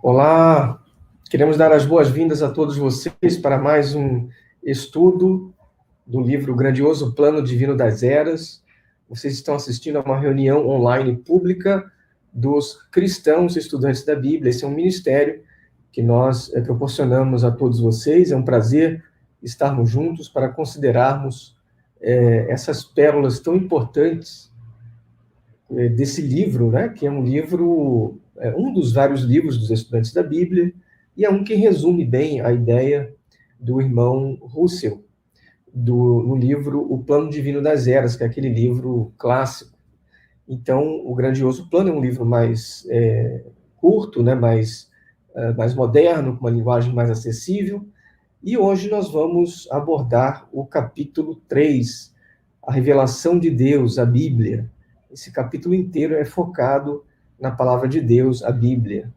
Olá, queremos dar as boas-vindas a todos vocês para mais um estudo do livro Grandioso Plano Divino das Eras. Vocês estão assistindo a uma reunião online pública dos cristãos estudantes da Bíblia. Esse é um ministério que nós proporcionamos a todos vocês. É um prazer estarmos juntos para considerarmos essas pérolas tão importantes desse livro, né, que é um livro, um dos vários livros dos estudantes da Bíblia, e é um que resume bem a ideia do irmão Russell, no livro O Plano Divino das Eras, que é aquele livro clássico. Então, O Grandioso Plano é um livro mais curto, né, mais moderno, com uma linguagem mais acessível, e hoje nós vamos abordar o capítulo 3, a revelação de Deus, a Bíblia. Esse capítulo inteiro é focado na palavra de Deus, a Bíblia.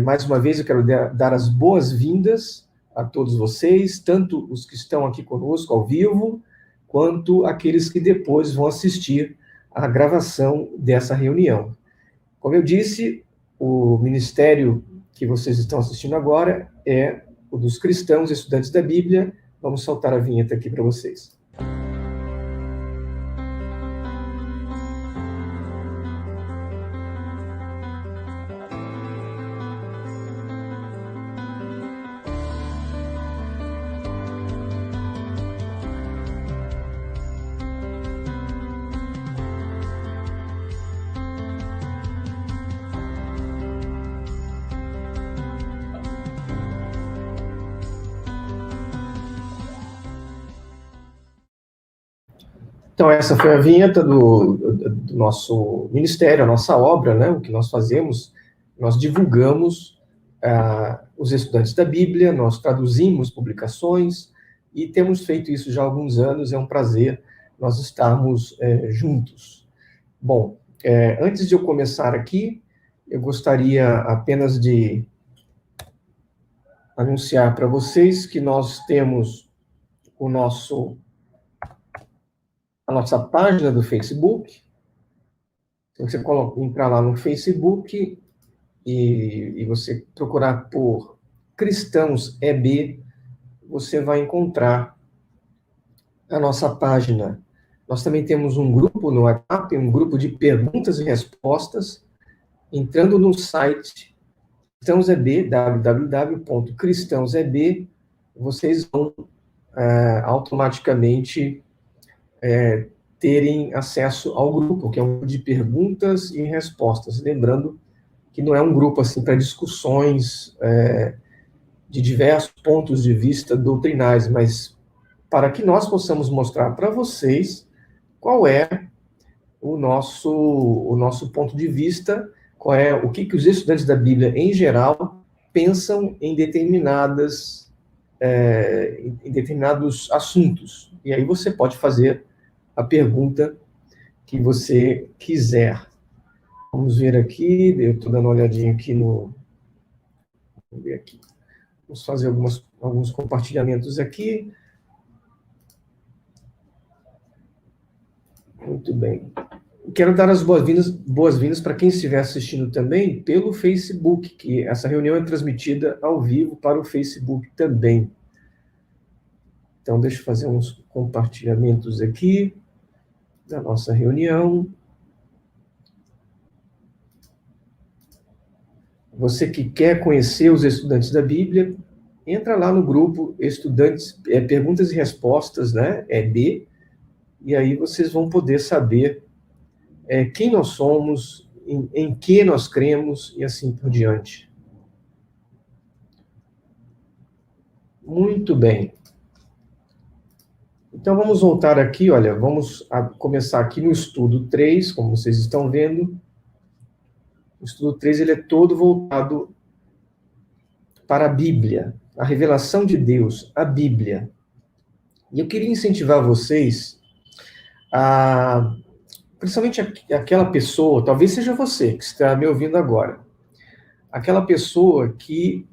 Mais uma vez, eu quero dar as boas-vindas a todos vocês, tanto os que estão aqui conosco ao vivo, quanto aqueles que depois vão assistir à gravação dessa reunião. Como eu disse, o ministério que vocês estão assistindo agora é o dos cristãos estudantes da Bíblia. Vamos soltar a vinheta aqui para vocês. Então, essa foi a vinheta do nosso ministério, a nossa obra, né? O que nós fazemos, nós divulgamos os estudantes da Bíblia, nós traduzimos publicações e temos feito isso já há alguns anos, é um prazer nós estarmos juntos. Bom, antes de eu começar aqui, eu gostaria apenas de anunciar para vocês que nós temos a nossa página do Facebook. Se você entrar lá no Facebook e você procurar por Cristãos EB, você vai encontrar a nossa página. Nós também temos um grupo no WhatsApp, um grupo de perguntas e respostas. Entrando no site Cristãos EB, www.cristãoseb, vocês vão automaticamente terem acesso ao grupo, que é um grupo de perguntas e respostas. Lembrando que não é um grupo assim para discussões de diversos pontos de vista doutrinais, mas para que nós possamos mostrar para vocês qual é o nosso ponto de vista, qual é o que os estudantes da Bíblia em geral pensam em determinados assuntos. E aí você pode fazer a pergunta que você quiser. Vamos ver aqui, eu estou dando uma olhadinha aqui no... Vamos ver aqui. Vamos fazer alguns compartilhamentos aqui. Muito bem. Quero dar as boas-vindas para quem estiver assistindo também pelo Facebook, que essa reunião é transmitida ao vivo para o Facebook também. Então, deixa eu fazer uns compartilhamentos aqui da nossa reunião. Você que quer conhecer os estudantes da Bíblia, entra lá no grupo Estudantes, Perguntas e Respostas, né? EB, e aí vocês vão poder saber quem nós somos, em que nós cremos e assim por diante. Muito bem. Então, vamos voltar aqui, olha, vamos começar aqui no estudo 3, como vocês estão vendo. O estudo 3, ele é todo voltado para a Bíblia, a revelação de Deus, a Bíblia. E eu queria incentivar vocês principalmente aquela pessoa, talvez seja você que está me ouvindo agora, aquela pessoa que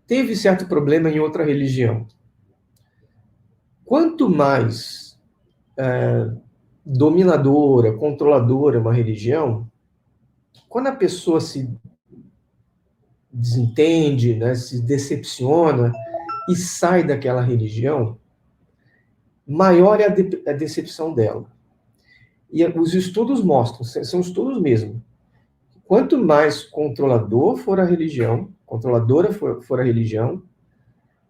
teve certo problema em outra religião. Quanto mais dominadora, controladora uma religião, quando a pessoa se desentende, né, se decepciona e sai daquela religião, maior é a decepção dela. E os estudos mostram, são estudos mesmo, quanto mais controlador for a religião, controladora for a religião,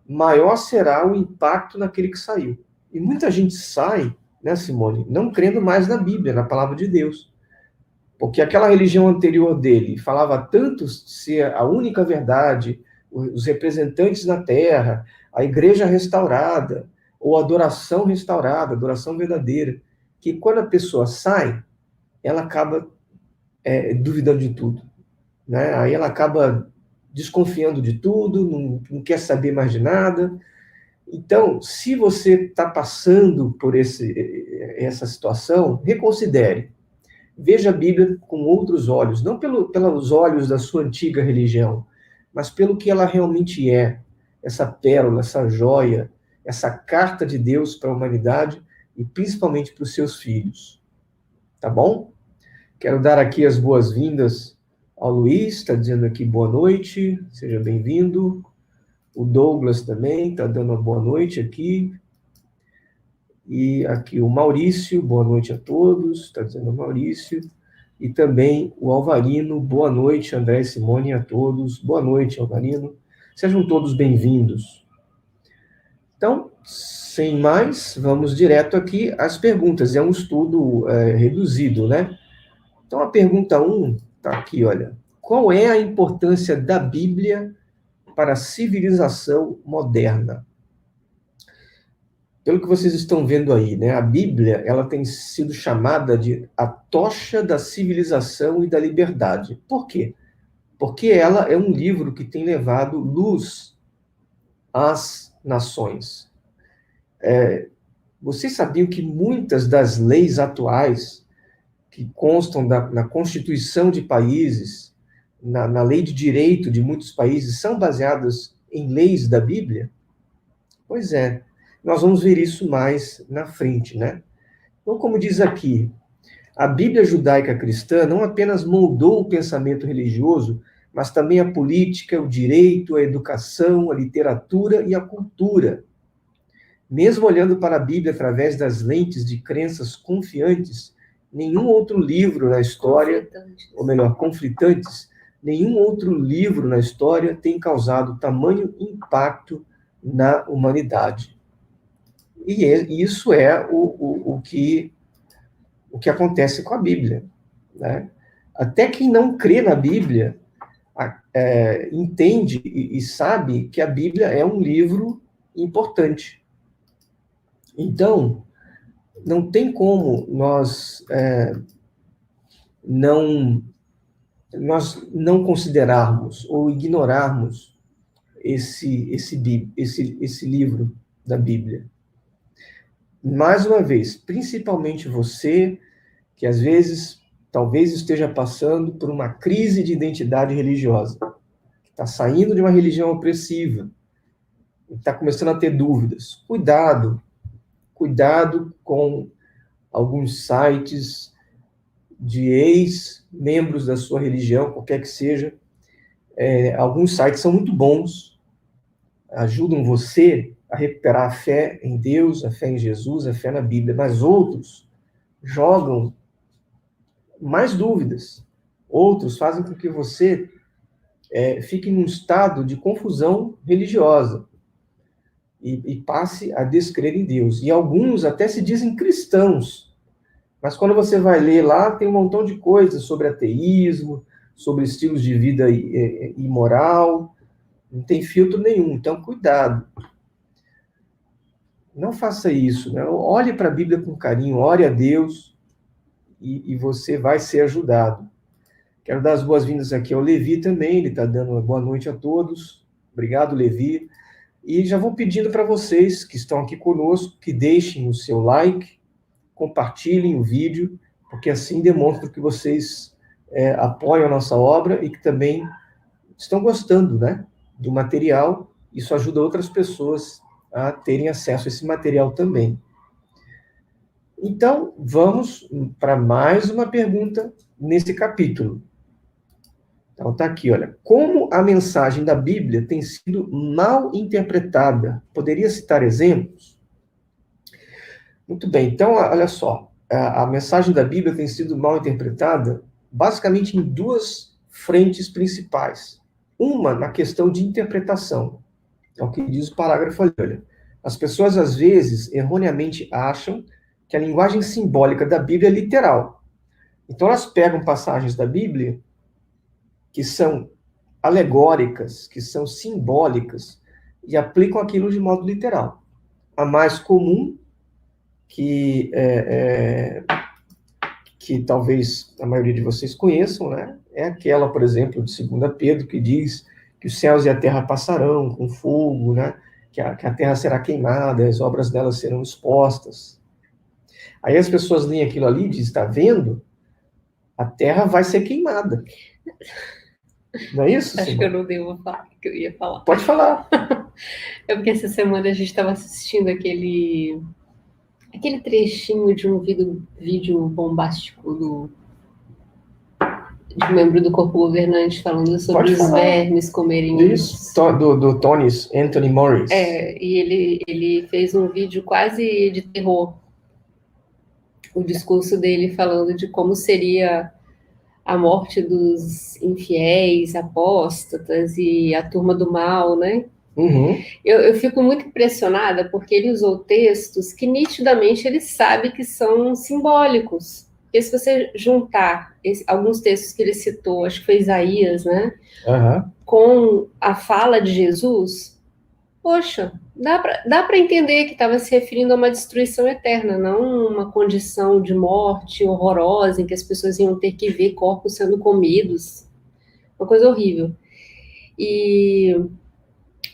maior será o impacto naquele que saiu. E muita gente sai, né, Simone, não crendo mais na Bíblia, na palavra de Deus. Porque aquela religião anterior dele falava tanto ser a única verdade, os representantes na terra, a igreja restaurada, ou adoração restaurada, adoração verdadeira, que quando a pessoa sai, ela acaba duvidando de tudo. Né? Aí ela acaba desconfiando de tudo, não quer saber mais de nada. Então, se você está passando por essa situação, reconsidere. Veja a Bíblia com outros olhos, não pelos olhos da sua antiga religião, mas pelo que ela realmente é, essa pérola, essa joia, essa carta de Deus para a humanidade e principalmente para os seus filhos. Tá bom? Quero dar aqui as boas-vindas ao Luiz, está dizendo aqui boa noite, seja bem-vindo. O Douglas também está dando uma boa noite aqui. E aqui o Maurício, boa noite a todos, está dizendo o Maurício. E também o Alvarino, boa noite, André e Simone, a todos. Boa noite, Alvarino. Sejam todos bem-vindos. Então, sem mais, vamos direto aqui às perguntas. É um estudo reduzido, né? Então, a pergunta 1 está aqui, olha. Qual é a importância da Bíblia para a civilização moderna? Pelo que vocês estão vendo aí, né? A Bíblia, ela tem sido chamada de a tocha da civilização e da liberdade. Por quê? Porque ela é um livro que tem levado luz às nações. Vocês sabiam que muitas das leis atuais que constam na Constituição de países, na lei de direito de muitos países, são baseadas em leis da Bíblia? Pois é, nós vamos ver isso mais na frente, né? Então, como diz aqui, a Bíblia judaica cristã não apenas moldou o pensamento religioso, mas também a política, o direito, a educação, a literatura e a cultura. Mesmo olhando para a Bíblia através das lentes de crenças confiantes, nenhum outro livro na história, ou melhor, conflitantes, nenhum outro livro na história tem causado tamanho impacto na humanidade. E isso é o que acontece com a Bíblia. Né? Até quem não crê na Bíblia entende e sabe que a Bíblia é um livro importante. Então, não tem como nós não considerarmos ou ignorarmos esse livro da Bíblia. Mais uma vez, principalmente você, que às vezes talvez esteja passando por uma crise de identidade religiosa, que está saindo de uma religião opressiva, está começando a ter dúvidas. Cuidado com alguns sites de ex-membros da sua religião, qualquer que seja. Alguns sites são muito bons, ajudam você a recuperar a fé em Deus, a fé em Jesus, a fé na Bíblia, mas outros jogam mais dúvidas. Outros fazem com que você fique num estado de confusão religiosa e passe a descrer em Deus. E alguns até se dizem cristãos, mas quando você vai ler lá, tem um montão de coisas sobre ateísmo, sobre estilos de vida imoral, não tem filtro nenhum, então cuidado. Não faça isso, né? Olhe para a Bíblia com carinho, ore a Deus e você vai ser ajudado. Quero dar as boas-vindas aqui ao Levi também, ele está dando uma boa noite a todos. Obrigado, Levi. E já vou pedindo para vocês que estão aqui conosco que deixem o seu like, compartilhem o vídeo, porque assim demonstra que vocês apoiam a nossa obra e que também estão gostando, né, do material. Isso ajuda outras pessoas a terem acesso a esse material também. Então, vamos para mais uma pergunta nesse capítulo. Então está aqui, olha. Como a mensagem da Bíblia tem sido mal interpretada? Poderia citar exemplos? Muito bem, então, olha só. A mensagem da Bíblia tem sido mal interpretada basicamente em duas frentes principais. Uma, na questão de interpretação. É o que diz o parágrafo ali, olha. As pessoas, às vezes, erroneamente acham que a linguagem simbólica da Bíblia é literal. Então, elas pegam passagens da Bíblia que são alegóricas, que são simbólicas, e aplicam aquilo de modo literal. A mais comum, que talvez a maioria de vocês conheçam, né? É aquela, por exemplo, de 2 Pedro, que diz que os céus e a terra passarão com fogo, né? Que a terra será queimada, as obras dela serão expostas. Aí as pessoas leem aquilo ali e dizem, está vendo? A terra vai ser queimada. Não é isso, Acho que eu não devo falar o que eu ia falar. Pode falar. É porque essa semana a gente estava assistindo aquele trechinho de um vídeo bombástico de um membro do corpo governante falando sobre os vermes comerem isso. Do Tony's, Anthony Morris. E ele fez um vídeo quase de terror. O discurso dele falando de como seria a morte dos infiéis, apóstatas e a turma do mal, né? Uhum. Eu fico muito impressionada porque ele usou textos que nitidamente ele sabe que são simbólicos. Porque se você juntar alguns textos que ele citou, acho que foi Isaías, né? Uhum. Com a fala de Jesus, poxa, dá para entender que estava se referindo a uma destruição eterna, não uma condição de morte horrorosa em que as pessoas iam ter que ver corpos sendo comidos. Uma coisa horrível. E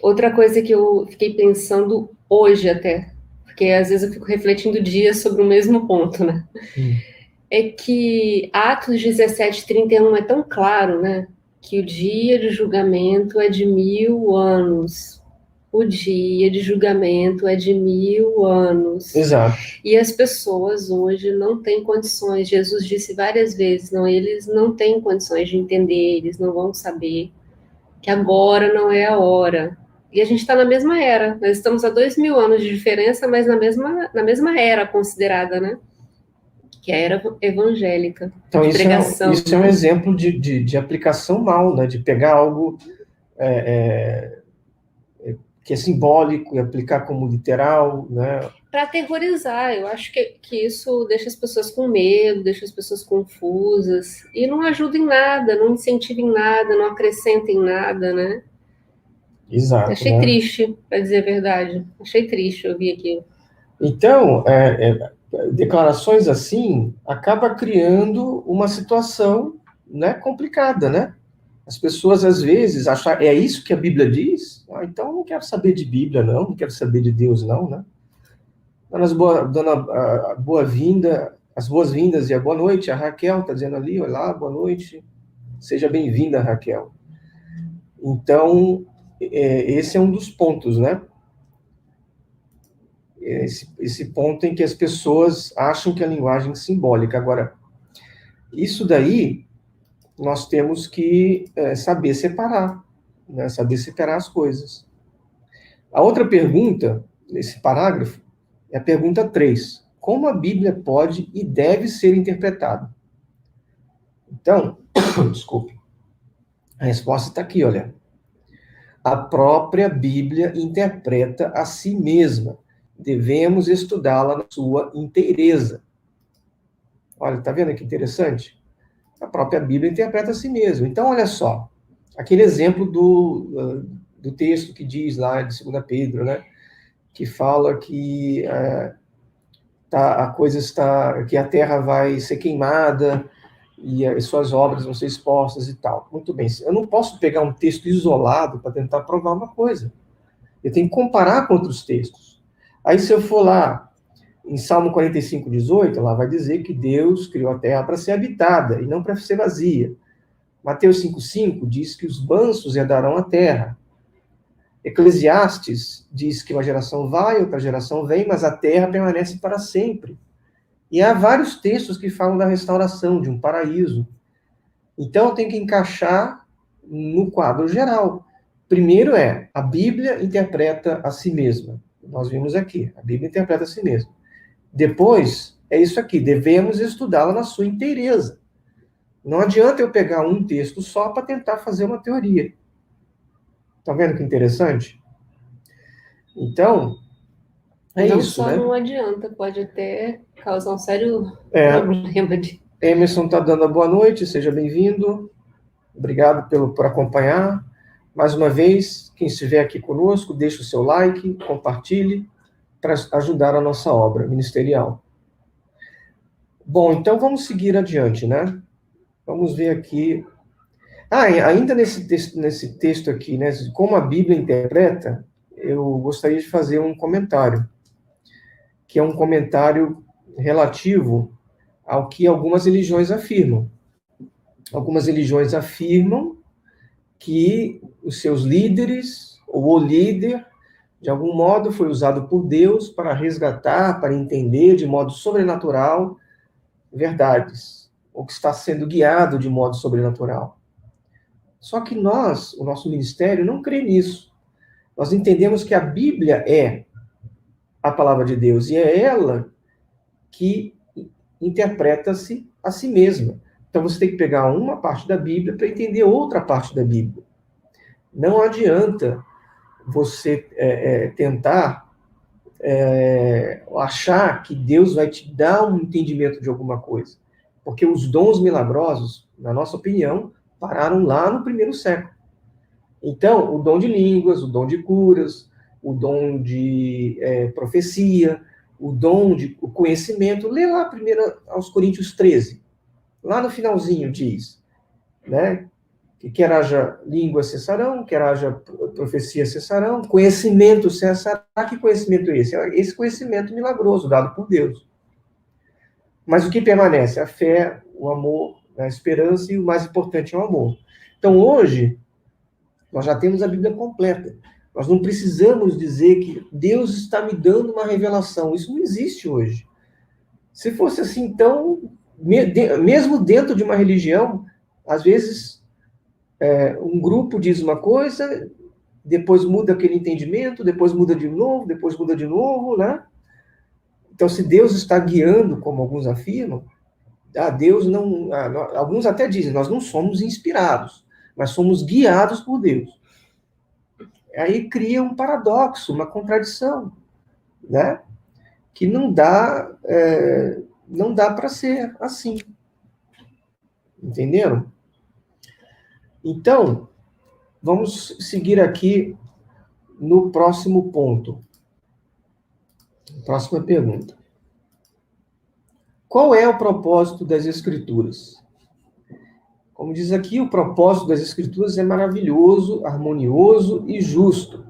outra coisa que eu fiquei pensando hoje até, porque às vezes eu fico refletindo dias sobre o mesmo ponto, né? É que Atos 17:31 é tão claro, né? Que o dia de julgamento é de 1000 anos. O dia de julgamento é de 1000 anos. Exato. E as pessoas hoje não têm condições. Jesus disse várias vezes, não, eles não têm condições de entender, eles não vão saber que agora não é a hora. E a gente está na mesma era. Nós estamos a 2000 anos de diferença, mas na mesma era considerada, né? Que é a era evangélica. Então, isso é um exemplo de aplicação mal, né? De pegar algo que é simbólico e aplicar como literal, né? Para aterrorizar. Eu acho que isso deixa as pessoas com medo, deixa as pessoas confusas, e não ajuda em nada, não incentiva em nada, não acrescenta em nada, né? Exato. Achei triste, para dizer a verdade. Achei triste ouvir aquilo. Então, declarações assim acaba criando uma situação, né, complicada, né? As pessoas, às vezes, acham, é isso que a Bíblia diz? Então eu não quero saber de Bíblia, não quero saber de Deus, não, né? Dando a boa-vinda, as boas-vindas e a boa noite, a Raquel está dizendo ali, olá, boa noite, seja bem-vinda, Raquel. Então, esse é um dos pontos, né? Esse ponto em que as pessoas acham que a linguagem é simbólica. Agora, isso daí nós temos que saber separar, né? Saber separar as coisas. A outra pergunta, nesse parágrafo, é a pergunta 3. Como a Bíblia pode e deve ser interpretada? Então, desculpe, a resposta está aqui, olha. A própria Bíblia interpreta a si mesma. Devemos estudá-la na sua inteireza. Olha, tá vendo que interessante? A própria Bíblia interpreta a si mesma. Então, olha só, aquele exemplo do texto que diz lá de 2 Pedro, né? Que fala que que a terra vai ser queimada e as suas obras vão ser expostas e tal. Muito bem, eu não posso pegar um texto isolado para tentar provar uma coisa. Eu tenho que comparar com outros textos. Aí, se eu for lá em Salmo 45:18, lá vai dizer que Deus criou a terra para ser habitada e não para ser vazia. Mateus 5:5 diz que os mansos herdarão a terra. Eclesiastes diz que uma geração vai, outra geração vem, mas a terra permanece para sempre. E há vários textos que falam da restauração, de um paraíso. Então, eu tenho que encaixar no quadro geral. Primeiro a Bíblia interpreta a si mesma. Nós vimos aqui, a Bíblia interpreta a si mesma. Depois, é isso aqui, devemos estudá-la na sua inteireza. Não adianta eu pegar um texto só para tentar fazer uma teoria. Tá vendo que interessante? Então, Não isso, só né? não adianta, pode até causar um sério problema de... Emerson está dando a boa noite, seja bem-vindo. Obrigado por acompanhar. Mais uma vez, quem estiver aqui conosco, deixe o seu like, compartilhe, para ajudar a nossa obra ministerial. Bom, então vamos seguir adiante, né? Vamos ver aqui. Ainda nesse texto aqui, né? Como a Bíblia interpreta, eu gostaria de fazer um comentário, que é um comentário relativo ao que algumas religiões afirmam. Algumas religiões afirmam que os seus líderes, ou o líder, de algum modo foi usado por Deus para resgatar, para entender de modo sobrenatural verdades, ou que está sendo guiado de modo sobrenatural. Só que nós, o nosso ministério, não crê nisso. Nós entendemos que a Bíblia é a palavra de Deus, e é ela que interpreta-se a si mesma. Então você tem que pegar uma parte da Bíblia para entender outra parte da Bíblia. Não adianta você tentar achar que Deus vai te dar um entendimento de alguma coisa. Porque os dons milagrosos, na nossa opinião, pararam lá no primeiro século. Então, o dom de línguas, o dom de curas, o dom de profecia, o dom de conhecimento, lê lá primeiro aos Coríntios 13. Lá no finalzinho diz, né? Que quer haja língua cessarão, quer haja profecia cessarão, conhecimento cessará. Que conhecimento é esse? É esse conhecimento milagroso dado por Deus. Mas o que permanece? A fé, o amor, a esperança, e o mais importante é o amor. Então, hoje, nós já temos a Bíblia completa. Nós não precisamos dizer que Deus está me dando uma revelação. Isso não existe hoje. Se fosse assim, então, mesmo dentro de uma religião, às vezes, um grupo diz uma coisa, depois muda aquele entendimento, depois muda de novo, né? Então, se Deus está guiando, como alguns afirmam, Deus não... alguns até dizem, nós não somos inspirados, mas somos guiados por Deus. Aí cria um paradoxo, uma contradição, né? Que não dá para ser assim. Entenderam? Então, vamos seguir aqui no próximo ponto. Próxima pergunta. Qual é o propósito das Escrituras? Como diz aqui, o propósito das Escrituras é maravilhoso, harmonioso e justo.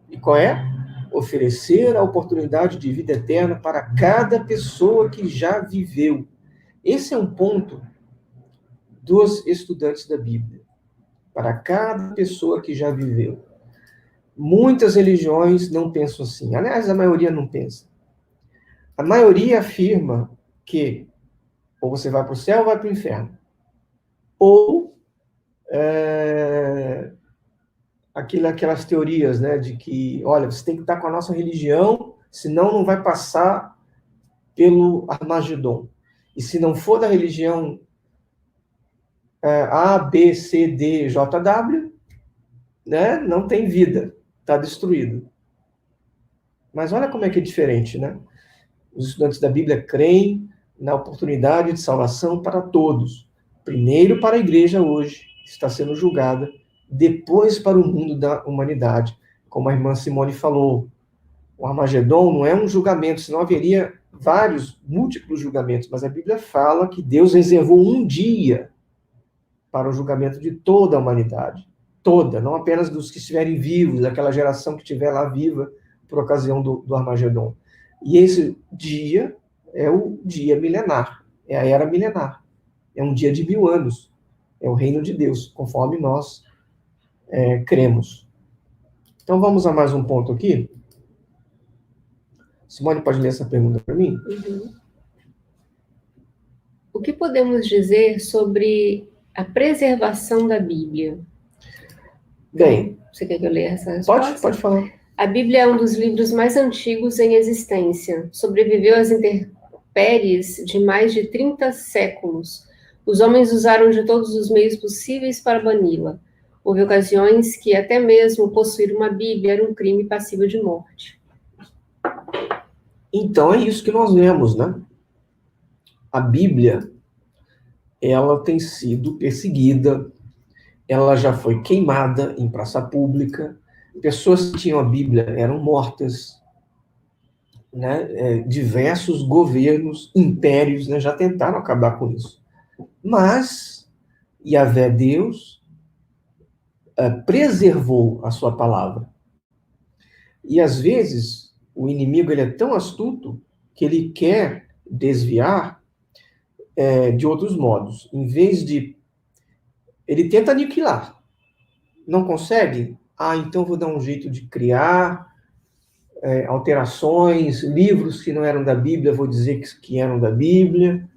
E qual é? Oferecer a oportunidade de vida eterna para cada pessoa que já viveu. Esse é um ponto dos estudantes da Bíblia. Para cada pessoa que já viveu. Muitas religiões não pensam assim. Aliás, a maioria não pensa. A maioria afirma que ou você vai para o céu ou vai para o inferno. Ou aquelas teorias, né, de que, olha, você tem que estar com a nossa religião, senão não vai passar pelo Armagedon. E se não for da religião A, B, C, D, J, W, né, não tem vida, está destruído. Mas olha como é que é diferente, né? Os estudantes da Bíblia creem na oportunidade de salvação para todos. Primeiro para a igreja hoje, que está sendo julgada, depois para o mundo da humanidade. Como a irmã Simone falou, o Armagedon não é um julgamento, senão haveria múltiplos julgamentos, mas a Bíblia fala que Deus reservou um dia para o julgamento de toda a humanidade. Toda, não apenas dos que estiverem vivos, daquela geração que estiver lá viva por ocasião do Armagedon. E esse dia é o dia milenar, é a era milenar. É um dia de 1000 anos. É o reino de Deus, conforme nós cremos. Então vamos a mais um ponto aqui. Simone, pode ler essa pergunta para mim? Uhum. O que podemos dizer sobre a preservação da Bíblia? Bem, você quer que eu leia essa resposta? pode falar. A Bíblia é um dos livros mais antigos em existência. Sobreviveu às intempéries de mais de 30 séculos. Os homens usaram de todos os meios possíveis para bani-la. Houve ocasiões que até mesmo possuir uma Bíblia era um crime passível de morte. Então é isso que nós vemos, né? A Bíblia, ela tem sido perseguida, ela já foi queimada em praça pública, pessoas que tinham a Bíblia eram mortas, né? Diversos governos, impérios, né, já tentaram acabar com isso. Mas Yahvé Deus preservou a sua palavra. E às vezes o inimigo ele é tão astuto que ele quer desviar de outros modos. Em vez de... Ele tenta aniquilar. Não consegue? Então vou dar um jeito de criar alterações, livros que não eram da Bíblia, vou dizer que eram da Bíblia.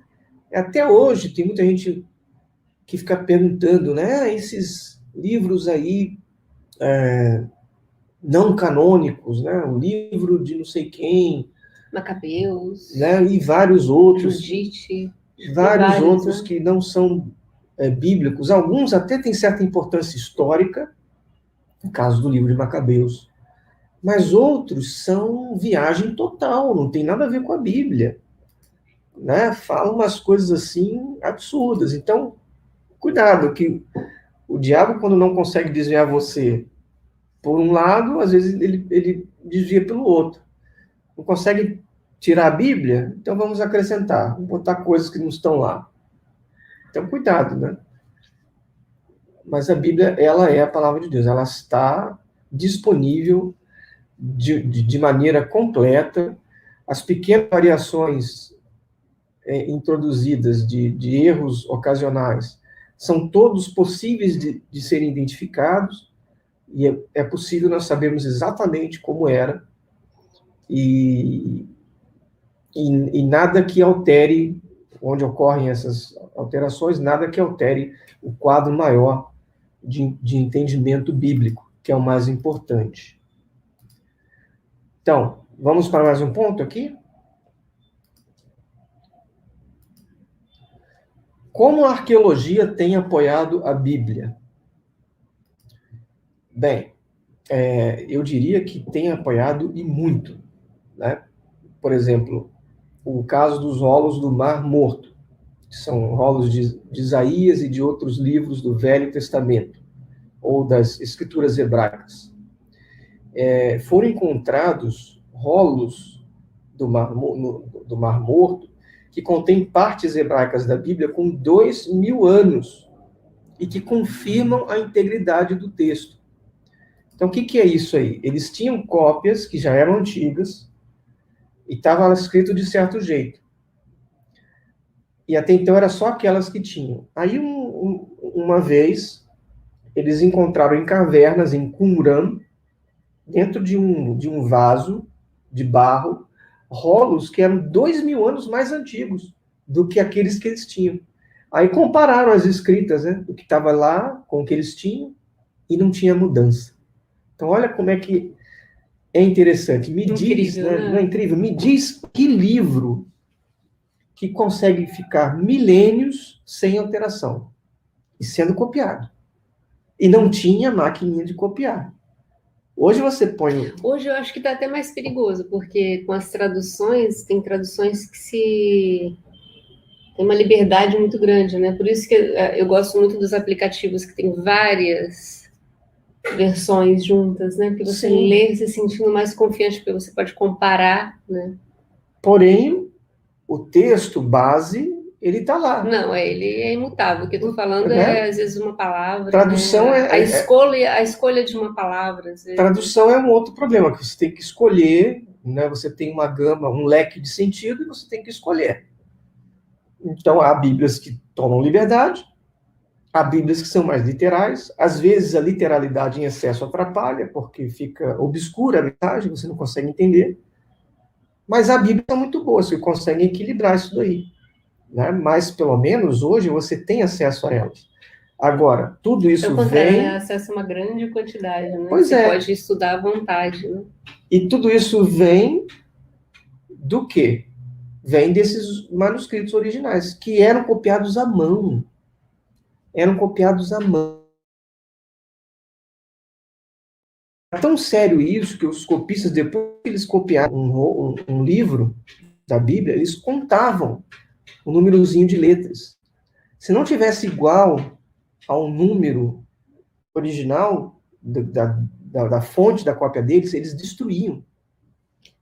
Até hoje tem muita gente que fica perguntando, né? Esses livros aí não canônicos, né? O livro de não sei quem, Macabeus, né? E vários outros, Judite, vários outros, né? que não são bíblicos. Alguns até têm certa importância histórica, no caso do livro de Macabeus, mas outros são viagem total, não tem nada a ver com a Bíblia, né? Falam umas coisas assim absurdas. Então, cuidado, que o diabo, quando não consegue desviar você por um lado, às vezes ele desvia pelo outro. Não consegue tirar a Bíblia? Então vamos acrescentar, vamos botar coisas que não estão lá. Então, cuidado, né? Mas a Bíblia, ela é a palavra de Deus, ela está disponível de maneira completa. As pequenas variações introduzidas de erros ocasionais são todos possíveis de serem identificados, e é possível nós sabermos exatamente como era, e nada que altere, onde ocorrem essas alterações, nada que altere o quadro maior de entendimento bíblico, que é o mais importante. Então, vamos para mais um ponto aqui? Como a arqueologia tem apoiado a Bíblia? Bem, eu diria que tem apoiado e muito, né? Por exemplo, o caso dos rolos do Mar Morto, que são rolos de Isaías e de outros livros do Velho Testamento, ou das Escrituras hebraicas. Foram encontrados rolos do Mar Morto que contêm partes hebraicas da Bíblia com 2000 anos e que confirmam a integridade do texto. Então, o que é isso aí? Eles tinham cópias que já eram antigas e estava escrito de certo jeito. E até então era só aquelas que tinham. Aí, uma vez, eles encontraram em cavernas, em Qumran, dentro de um vaso de barro, rolos que eram 2000 anos mais antigos do que aqueles que eles tinham. Aí compararam as escritas, né, do que estava lá com o que eles tinham, e não tinha mudança. Então, olha como é que é interessante. Me diz, né? Não é incrível? Me diz que livro que consegue ficar milênios sem alteração e sendo copiado. E não tinha maquininha de copiar. Hoje você põe... Hoje eu acho que está até mais perigoso, porque com as traduções, tem traduções que tem uma liberdade muito grande, né? Por isso que eu gosto muito dos aplicativos que tem várias versões juntas, né? Porque você lê se sentindo mais confiante, porque você pode comparar, né? Porém, o texto base, ele está lá. Não, ele é imutável. O que eu estou falando às vezes, uma palavra. Tradução, né? A escolha de uma palavra. Às vezes. Tradução é um outro problema, que você tem que escolher, né? Você tem uma gama, um leque de sentido, e você tem que escolher. Então, há Bíblias que tomam liberdade, há Bíblias que são mais literais. Às vezes, a literalidade em excesso atrapalha, porque fica obscura a mensagem, você não consegue entender. Mas a Bíblia é muito boa, você consegue equilibrar isso daí. Né? Mas, pelo menos, hoje, você tem acesso a elas. Agora, tudo isso Pelo contrário, vem... né? Acesso a uma grande quantidade, né? Pois Você é. pode estudar à vontade, né? E tudo isso vem do quê? Vem desses manuscritos originais, que eram copiados à mão. Eram copiados à mão. É tão sério isso que os copistas, depois que eles copiaram um livro da Bíblia, eles contavam o númerozinho de letras. Se não tivesse igual ao número original da fonte da cópia deles, eles destruíam.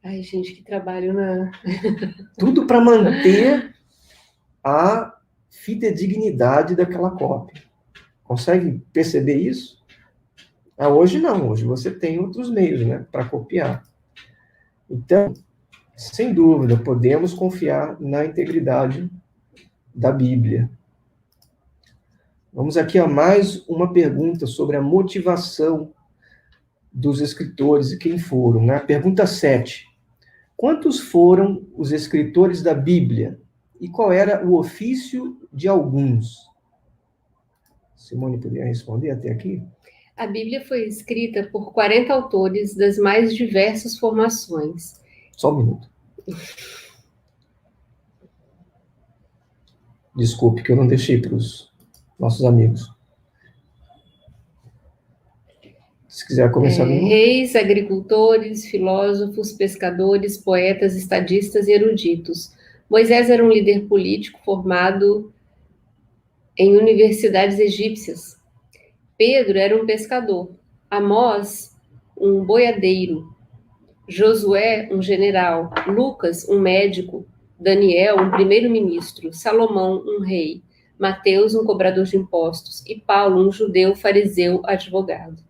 Ai, gente, que trabalho na... Tudo para manter a fidedignidade daquela cópia. Consegue perceber isso? Hoje não, hoje você tem outros meios, né, para copiar. Então, sem dúvida, podemos confiar na integridade da Bíblia. Vamos aqui a mais uma pergunta sobre a motivação dos escritores e quem foram, né? Pergunta 7. Quantos foram os escritores da Bíblia? E qual era o ofício de alguns? Simone, poderia responder até aqui? A Bíblia foi escrita por 40 autores das mais diversas formações. Só um minuto. Desculpe que eu não deixei para os nossos amigos. Se quiser começar de novo. Reis, agricultores, filósofos, pescadores, poetas, estadistas e eruditos. Moisés era um líder político formado em universidades egípcias. Pedro era um pescador. Amós, um boiadeiro. Josué, um general. Lucas, um médico. Daniel, um primeiro-ministro. Salomão, um rei. Mateus, um cobrador de impostos. E Paulo, um judeu, fariseu, advogado.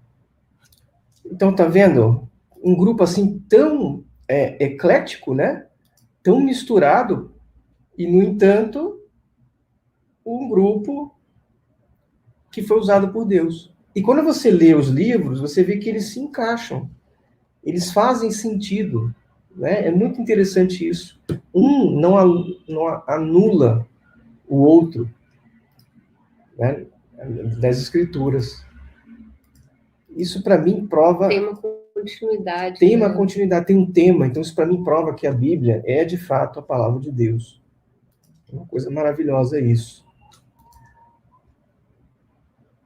Então, tá vendo? Um grupo assim tão eclético, né? Tão misturado, e, no entanto, um grupo que foi usado por Deus. E quando você lê os livros, você vê que eles se encaixam. Eles fazem sentido. Né? É muito interessante isso. Um não anula o outro, né? Das Escrituras. Isso, para mim, prova... Tem uma continuidade. Tem uma continuidade, tem um tema. Então, isso, para mim, prova que a Bíblia é, de fato, a palavra de Deus. É uma coisa maravilhosa isso.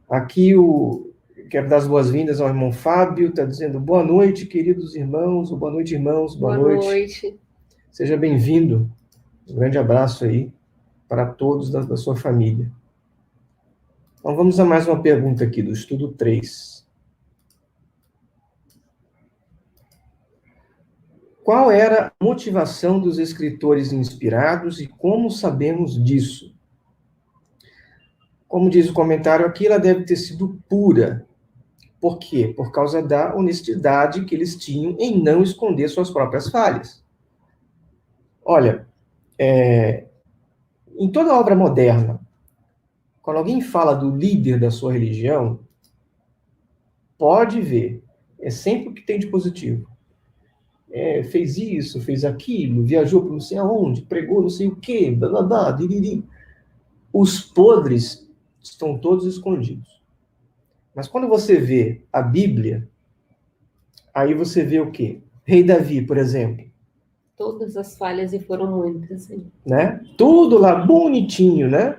Aqui, quero dar as boas-vindas ao irmão Fábio, está dizendo boa noite, queridos irmãos, ou boa noite, irmãos, boa noite. Seja bem-vindo. Um grande abraço aí para todos da sua família. Então, vamos a mais uma pergunta aqui do estudo 3. Qual era a motivação dos escritores inspirados e como sabemos disso? Como diz o comentário aqui, ela deve ter sido pura. Por quê? Por causa da honestidade que eles tinham em não esconder suas próprias falhas. Olha, em toda obra moderna, quando alguém fala do líder da sua religião, pode ver, é sempre o que tem de positivo. Fez isso, fez aquilo, viajou para não sei aonde, pregou não sei o quê, blá, blá, blá, diriri. Os podres estão todos escondidos. Mas quando você vê a Bíblia, aí você vê o quê? Rei Davi, por exemplo. Todas as falhas, e foram muitas. Né? Tudo lá bonitinho, né?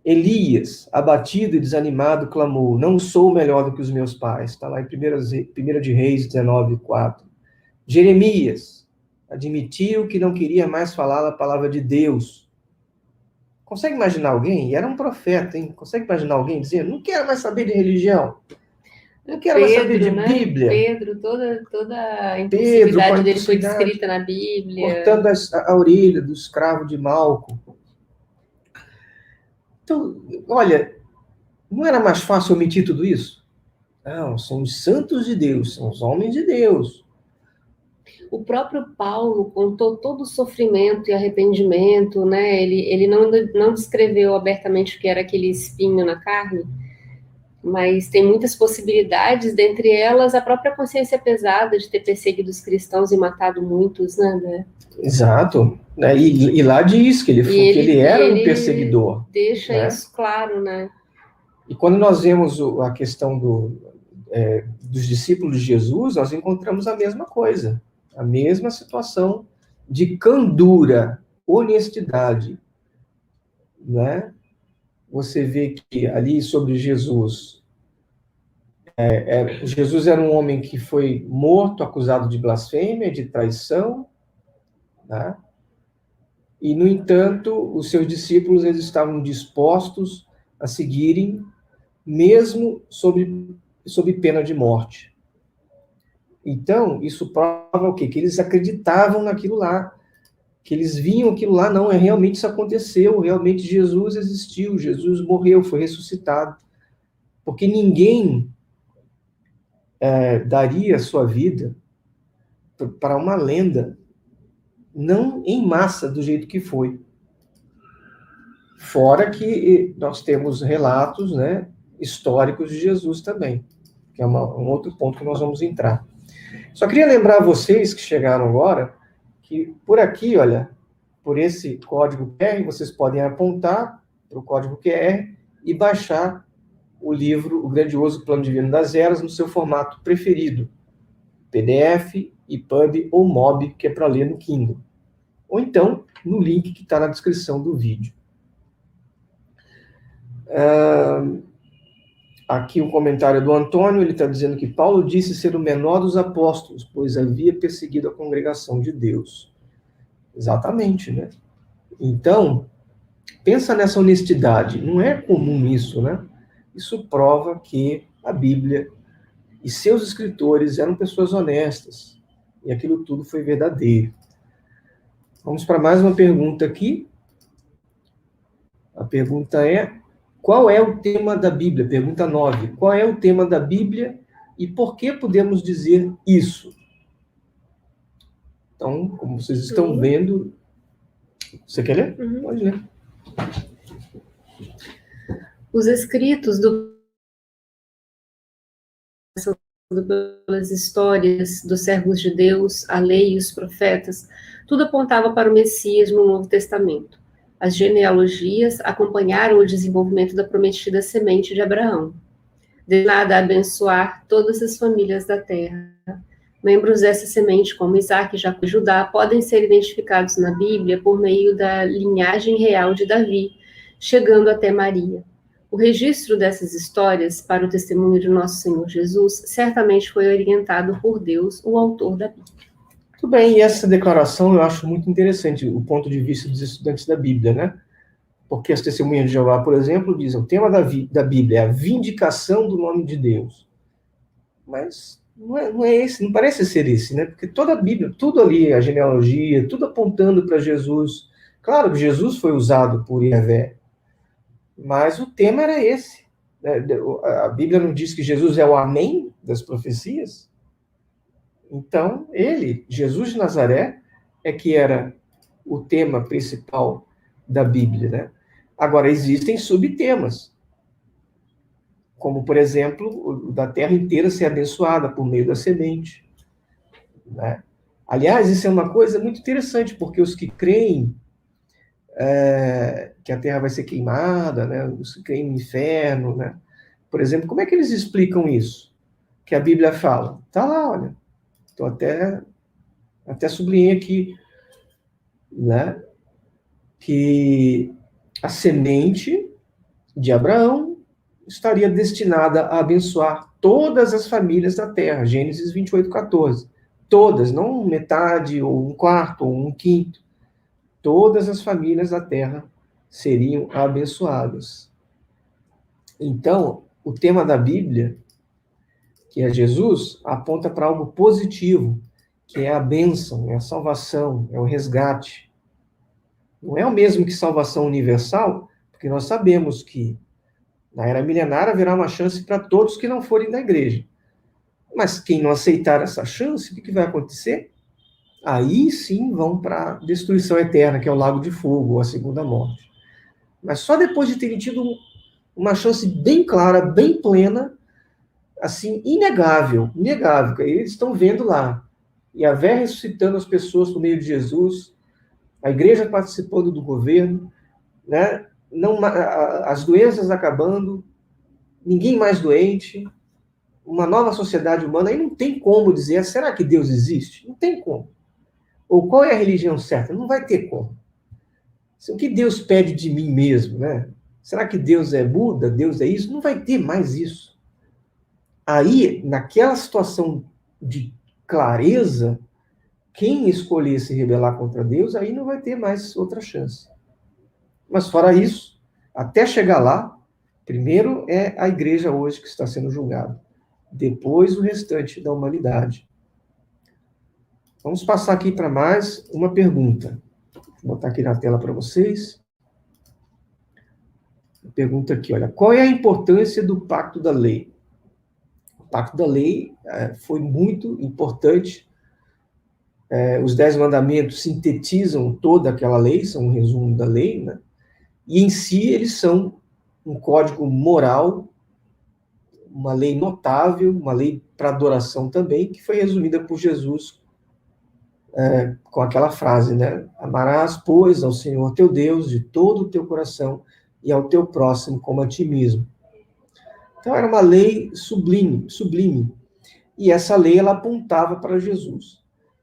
Elias, abatido e desanimado, clamou, não sou melhor do que os meus pais. Está lá em 1 de Reis 19:4. Jeremias admitiu que não queria mais falar a palavra de Deus. Consegue imaginar alguém? E era um profeta, hein? Consegue imaginar alguém dizendo, não quero mais saber de religião. Não quero mais saber de Bíblia. Pedro, toda a impulsividade dele foi descrita na Bíblia. Cortando a orelha do escravo de Malco. Então, olha, não era mais fácil omitir tudo isso? Não, são os santos de Deus, são os homens de Deus. O próprio Paulo contou todo o sofrimento e arrependimento, né? Ele não descreveu abertamente o que era aquele espinho na carne, Mas tem muitas possibilidades, dentre elas a própria consciência pesada de ter perseguido os cristãos e matado muitos, né? Exato. Né? E lá diz que ele era um perseguidor. Deixa, né, isso né? claro, né? E quando nós vemos a questão dos discípulos de Jesus, nós encontramos a mesma coisa, a mesma situação de candura, honestidade, né? Você vê que ali sobre Jesus, Jesus era um homem que foi morto, acusado de blasfêmia, de traição, né? E, no entanto, os seus discípulos eles estavam dispostos a seguirem, mesmo sob pena de morte. Então, isso prova o quê? Que eles acreditavam naquilo lá, que eles viam aquilo lá, não, realmente isso aconteceu, realmente Jesus existiu, Jesus morreu, foi ressuscitado. Porque ninguém daria a sua vida para uma lenda, não em massa do jeito que foi. Fora que nós temos relatos, né, históricos de Jesus também, que é um outro ponto que nós vamos entrar. Só queria lembrar vocês que chegaram agora, que por aqui, olha, por esse código QR, vocês podem apontar para o código QR e baixar o livro O Grandioso Plano Divino das Eras no seu formato preferido, PDF, EPUB ou MOB, que é para ler no Kindle. Ou então, no link que está na descrição do vídeo. Aqui um comentário do Antônio, ele está dizendo que Paulo disse ser o menor dos apóstolos, pois havia perseguido a congregação de Deus. Exatamente, né? Então, pensa nessa honestidade. Não é comum isso, né? Isso prova que a Bíblia e seus escritores eram pessoas honestas. E aquilo tudo foi verdadeiro. Vamos para mais uma pergunta aqui. A pergunta é: qual é o tema da Bíblia? Pergunta 9. Qual é o tema da Bíblia e por que podemos dizer isso? Então, como vocês estão vendo... Você quer ler? Pode ler. Os escritos pelas histórias dos servos de Deus, a lei e os profetas, tudo apontava para o Messias no Novo Testamento. As genealogias acompanharam o desenvolvimento da prometida semente de Abraão, destinada a abençoar todas as famílias da terra. Membros dessa semente, como Isaac, Jacó e Judá, podem ser identificados na Bíblia por meio da linhagem real de Davi, chegando até Maria. O registro dessas histórias para o testemunho de nosso Senhor Jesus certamente foi orientado por Deus, o autor da Bíblia. Tudo bem, e essa declaração eu acho muito interessante, o ponto de vista dos estudantes da Bíblia, né? Porque as testemunhas de Jeová, por exemplo, dizem, o tema da Bíblia é a vindicação do nome de Deus. Mas não é esse, não parece ser esse, né? Porque toda a Bíblia, tudo ali, a genealogia, tudo apontando para Jesus. Claro que Jesus foi usado por Yahvé, mas o tema era esse. A Bíblia não diz que Jesus é o amém das profecias? Então, Jesus de Nazaré, é que era o tema principal da Bíblia, né? Agora, existem subtemas, como, por exemplo, o da terra inteira ser abençoada por meio da semente, né? Aliás, isso é uma coisa muito interessante, porque os que creem que a terra vai ser queimada, né? Os que creem no inferno, né? Por exemplo, como é que eles explicam isso? Que a Bíblia fala. Tá lá, olha. Então, até sublinhei aqui, né? Que a semente de Abraão estaria destinada a abençoar todas as famílias da terra. Gênesis 28:14. Todas, não metade, ou um quarto, ou um quinto. Todas as famílias da terra seriam abençoadas. Então, o tema da Bíblia, que é Jesus, aponta para algo positivo, que é a bênção, é a salvação, é o resgate. Não é o mesmo que salvação universal, porque nós sabemos que na era milenar haverá uma chance para todos que não forem da igreja. Mas quem não aceitar essa chance, o que vai acontecer? Aí sim vão para a destruição eterna, que é o lago de fogo, ou a segunda morte. Mas só depois de terem tido uma chance bem clara, bem plena, assim, inegável, inegável. Eles estão vendo lá. Yahvé ressuscitando as pessoas por meio de Jesus, a igreja participando do governo, né? Não, as doenças acabando, ninguém mais doente, uma nova sociedade humana. Aí não tem como dizer, será que Deus existe? Não tem como. Ou qual é a religião certa? Não vai ter como. O que Deus pede de mim mesmo, né? Será que Deus é Buda? Deus é isso? Não vai ter mais isso. Aí, naquela situação de clareza, quem escolher se rebelar contra Deus, aí não vai ter mais outra chance. Mas fora isso, até chegar lá, primeiro é a igreja hoje que está sendo julgada. Depois o restante da humanidade. Vamos passar aqui para mais uma pergunta. Vou botar aqui na tela para vocês. Pergunta aqui, olha, qual é a importância do Pacto da Lei? O Pacto da Lei foi muito importante. Os 10 mandamentos sintetizam toda aquela lei, são um resumo da lei, né? E em si eles são um código moral, uma lei notável, uma lei para adoração também, que foi resumida por Jesus com aquela frase, né? Amarás, pois, ao Senhor teu Deus de todo o teu coração e ao teu próximo como a ti mesmo. Então era uma lei sublime, sublime. E essa lei ela apontava para Jesus.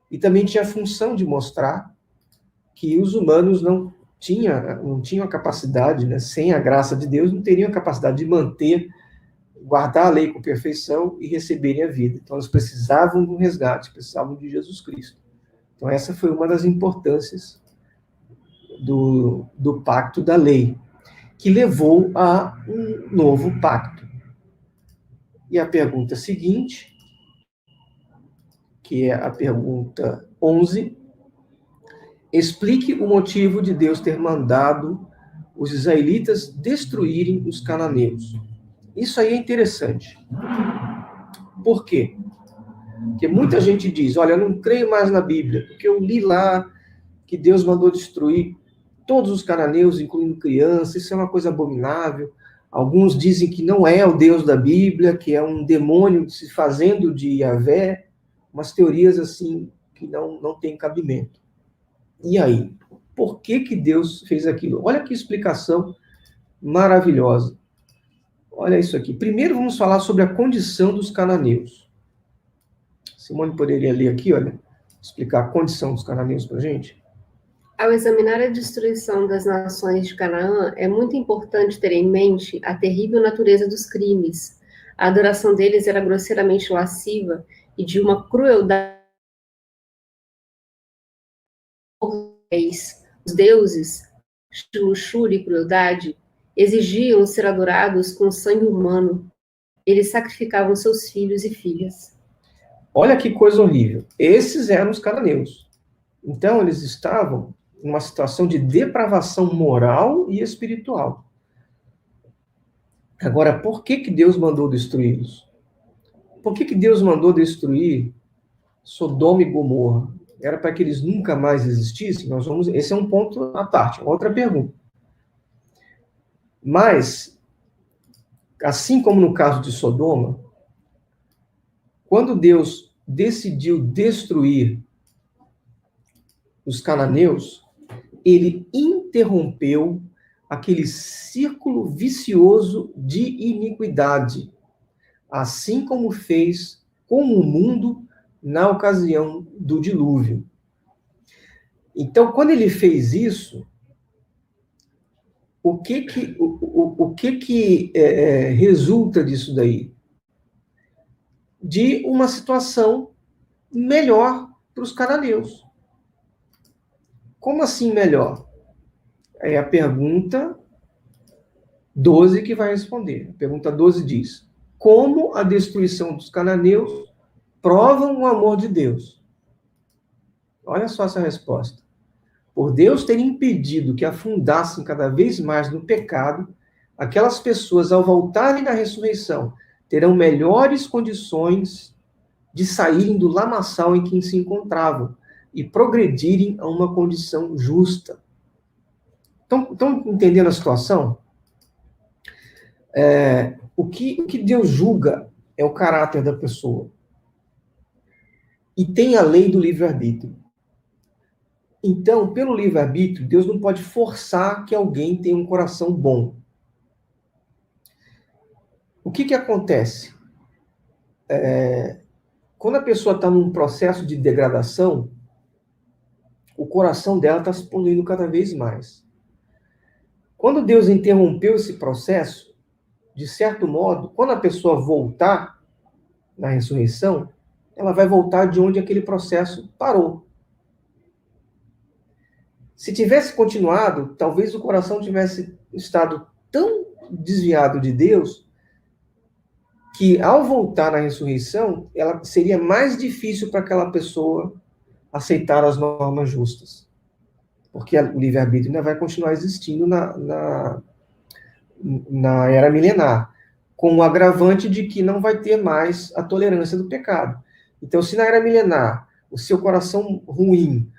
E também tinha a função de mostrar que os humanos não tinham a capacidade, né? Sem a graça de Deus, não teriam a capacidade de manter, guardar a lei com perfeição e receberem a vida. Então eles precisavam de um resgate, precisavam de Jesus Cristo. Então essa foi uma das importâncias do pacto da lei, que levou a um novo pacto. E a pergunta seguinte, que é a pergunta 11, explique o motivo de Deus ter mandado os israelitas destruírem os cananeus. Isso aí é interessante. Por quê? Porque muita gente diz, olha, eu não creio mais na Bíblia, porque eu li lá que Deus mandou destruir todos os cananeus, incluindo crianças, isso é uma coisa abominável. Alguns dizem que não é o Deus da Bíblia, que é um demônio se fazendo de Yahvé, umas teorias assim que não tem cabimento. E aí? Por que Deus fez aquilo? Olha que explicação maravilhosa. Olha isso aqui. Primeiro vamos falar sobre a condição dos cananeus. Simone poderia ler aqui, olha, explicar a condição dos cananeus para a gente? Ao examinar a destruição das nações de Canaã, é muito importante ter em mente a terrível natureza dos crimes. A adoração deles era grosseiramente lasciva e de uma crueldade. Os deuses, de luxúria e crueldade, exigiam ser adorados com sangue humano. Eles sacrificavam seus filhos e filhas. Olha que coisa horrível. Esses eram os cananeus. Então, eles estavam numa situação de depravação moral e espiritual. Agora, por que Deus mandou destruí-los? Por que Deus mandou destruir Sodoma e Gomorra? Era para que eles nunca mais existissem? Esse é um ponto à parte, outra pergunta. Mas, assim como no caso de Sodoma, quando Deus decidiu destruir os cananeus, ele interrompeu aquele círculo vicioso de iniquidade, assim como fez com o mundo na ocasião do dilúvio. Então, quando ele fez isso, o que resulta disso daí? De uma situação melhor para os cananeus. Como assim melhor? É a pergunta 12 que vai responder. A pergunta 12 diz: como a destruição dos cananeus provam o amor de Deus? Olha só essa resposta. Por Deus ter impedido que afundassem cada vez mais no pecado, aquelas pessoas, ao voltarem da ressurreição, terão melhores condições de saírem do lamaçal em que se encontravam e progredirem a uma condição justa. Estão entendendo a situação? O que Deus julga é o caráter da pessoa. E tem a lei do livre-arbítrio. Então, pelo livre-arbítrio, Deus não pode forçar que alguém tenha um coração bom. O que acontece? Quando a pessoa está num processo de degradação, o coração dela está se poluindo cada vez mais. Quando Deus interrompeu esse processo, de certo modo, quando a pessoa voltar na ressurreição, ela vai voltar de onde aquele processo parou. Se tivesse continuado, talvez o coração tivesse estado tão desviado de Deus que, ao voltar na ressurreição, ela seria mais difícil para aquela pessoa aceitar as normas justas. Porque o livre-arbítrio ainda vai continuar existindo na era milenar, com o agravante de que não vai ter mais a tolerância do pecado. Então, se na era milenar o seu coração ruim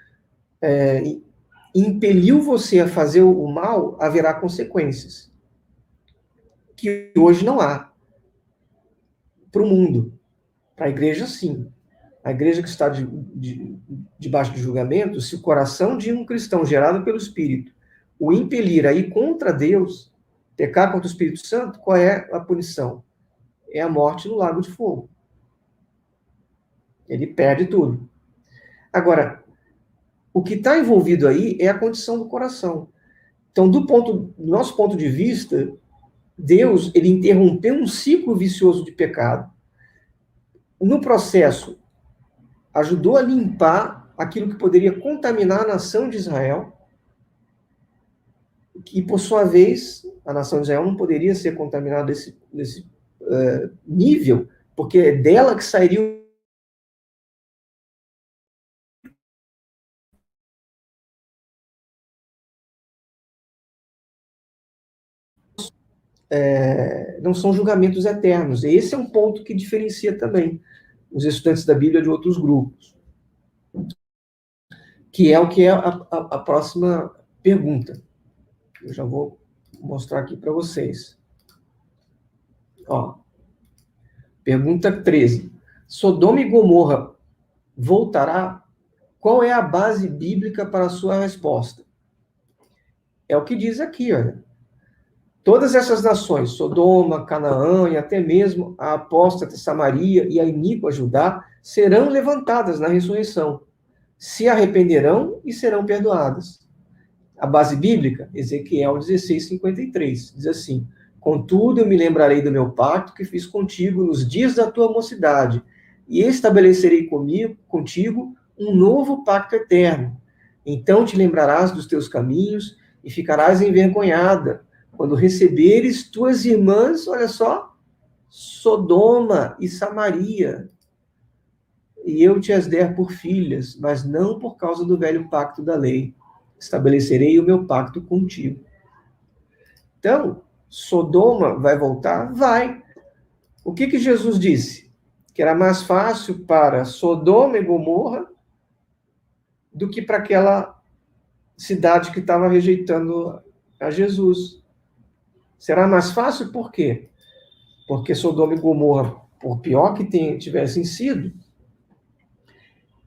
impeliu você a fazer o mal, haverá consequências. Que hoje não há. Para o mundo. Para a igreja, sim. A igreja que está debaixo de julgamento, se o coração de um cristão gerado pelo Espírito o impelir a ir contra Deus, pecar contra o Espírito Santo, qual é a punição? É a morte no lago de fogo. Ele perde tudo. Agora, o que está envolvido aí é a condição do coração. Então, do nosso ponto de vista, Deus, ele interrompeu um ciclo vicioso de pecado. No processo, ajudou a limpar aquilo que poderia contaminar a nação de Israel, que, por sua vez, a nação de Israel não poderia ser contaminada nesse nível, porque é dela que sairia não são julgamentos eternos. E esse é um ponto que diferencia também os estudantes da Bíblia de outros grupos, que é o que é a próxima pergunta. Eu já vou mostrar aqui para vocês. Ó, pergunta 13. Sodoma e Gomorra voltará? Qual é a base bíblica para a sua resposta? É o que diz aqui, olha. Todas essas nações, Sodoma, Canaã e até mesmo a apóstata Samaria e a iníqua Judá, serão levantadas na ressurreição, se arrependerão e serão perdoadas. A base bíblica, Ezequiel 16:53, diz assim: Contudo, eu me lembrarei do meu pacto que fiz contigo nos dias da tua mocidade, e estabelecerei contigo um novo pacto eterno. Então te lembrarás dos teus caminhos e ficarás envergonhada quando receberes tuas irmãs, olha só, Sodoma e Samaria, e eu te as der por filhas, mas não por causa do velho pacto da lei. Estabelecerei o meu pacto contigo. Então, Sodoma vai voltar? Vai. O que Jesus disse? Que era mais fácil para Sodoma e Gomorra do que para aquela cidade que estava rejeitando a Jesus. Será mais fácil por quê? Porque Sodoma e Gomorra, por pior que tivessem sido,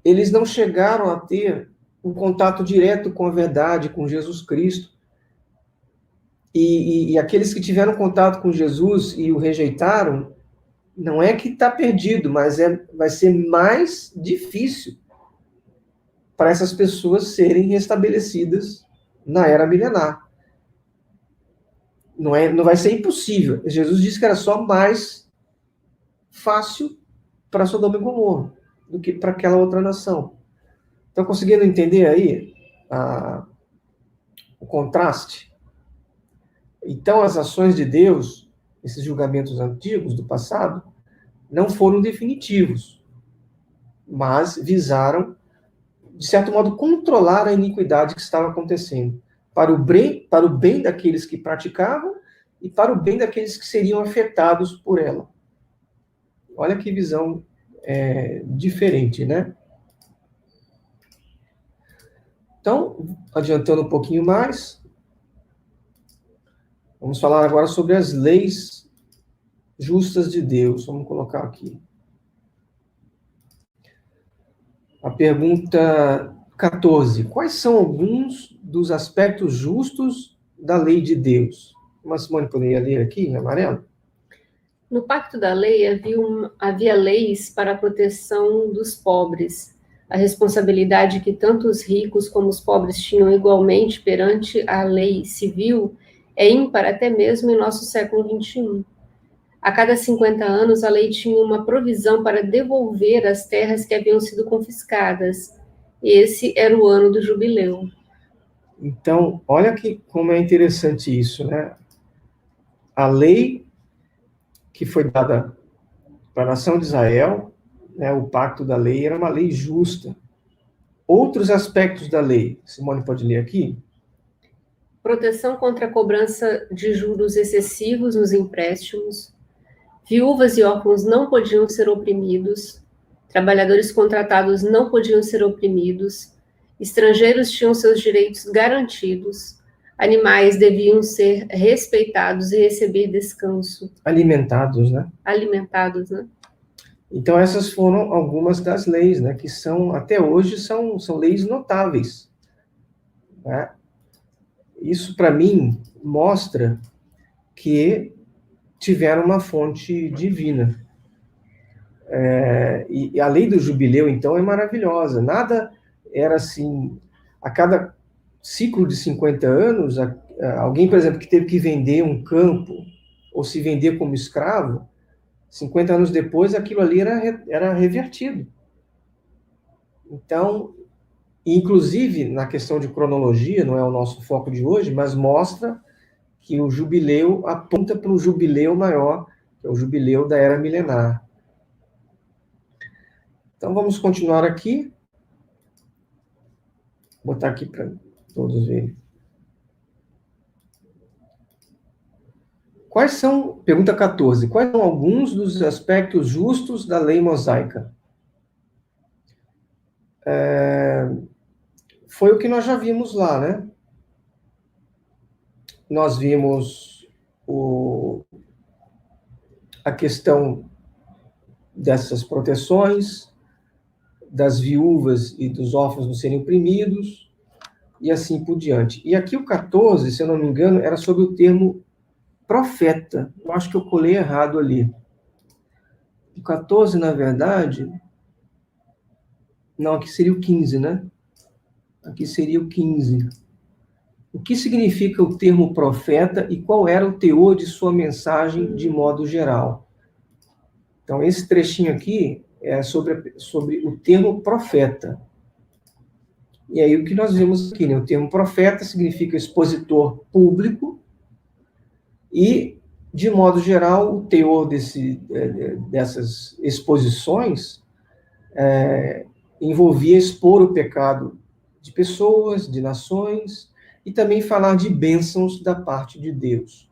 eles não chegaram a ter um contato direto com a verdade, com Jesus Cristo. E aqueles que tiveram contato com Jesus e o rejeitaram, não é que está perdido, mas vai ser mais difícil para essas pessoas serem restabelecidas na era milenar. Não vai ser impossível. Jesus disse que era só mais fácil para Sodoma e Gomorra do que para aquela outra nação. Estão conseguindo entender aí o contraste? Então, as ações de Deus, esses julgamentos antigos do passado, não foram definitivos, mas visaram, de certo modo, controlar a iniquidade que estava acontecendo, para o bem daqueles que praticavam e para o bem daqueles que seriam afetados por ela. Olha que visão diferente, né? Então, adiantando um pouquinho mais, Vamos falar agora sobre as leis justas de Deus. Vamos colocar aqui. A pergunta 14. Quais são alguns dos aspectos justos da lei de Deus? Uma Simone poderia ler aqui, em amarelo? No Pacto da Lei havia leis para a proteção dos pobres, a responsabilidade que tanto os ricos como os pobres tinham igualmente perante a lei civil é ímpar até mesmo em nosso século XXI. A cada 50 anos, a lei tinha uma provisão para devolver as terras que haviam sido confiscadas. Esse era o ano do jubileu. Então, olha como é interessante isso, né? A lei que foi dada para a nação de Israel, né, o pacto da lei, era uma lei justa. Outros aspectos da lei, Simone pode ler aqui? Proteção contra a cobrança de juros excessivos nos empréstimos. Viúvas e órfãos não podiam ser oprimidos. Trabalhadores contratados não podiam ser oprimidos. Estrangeiros tinham seus direitos garantidos. Animais deviam ser respeitados e receber descanso. Alimentados, né? Alimentados, né? Então, essas foram algumas das leis, né? Que são, até hoje, são leis notáveis. Né? Isso, para mim, mostra que tiveram uma fonte divina. E a lei do jubileu, então, é maravilhosa. Nada era assim, a cada ciclo de 50 anos, alguém, por exemplo, que teve que vender um campo ou se vender como escravo, 50 anos depois, aquilo ali era revertido. Então, inclusive, na questão de cronologia, não é o nosso foco de hoje, mas mostra que o jubileu aponta para um jubileu maior, que é o jubileu da era milenar. Então, vamos continuar aqui. Vou botar aqui para todos verem. Pergunta 14. Quais são alguns dos aspectos justos da lei mosaica? Foi o que nós já vimos lá, né? Nós vimos a questão dessas proteções, das viúvas e dos órfãos não serem oprimidos, e assim por diante. E aqui o 14, se eu não me engano, era sobre o termo profeta. Eu acho que eu colei errado ali. O 14, na verdade... Não, aqui seria o 15, né? Aqui seria o 15. O que significa o termo profeta e qual era o teor de sua mensagem de modo geral? Então, esse trechinho aqui é sobre o termo profeta. E aí, o que nós vemos aqui, né? O termo profeta significa expositor público e, de modo geral, o teor dessas exposições envolvia expor o pecado de pessoas, de nações, e também falar de bênçãos da parte de Deus.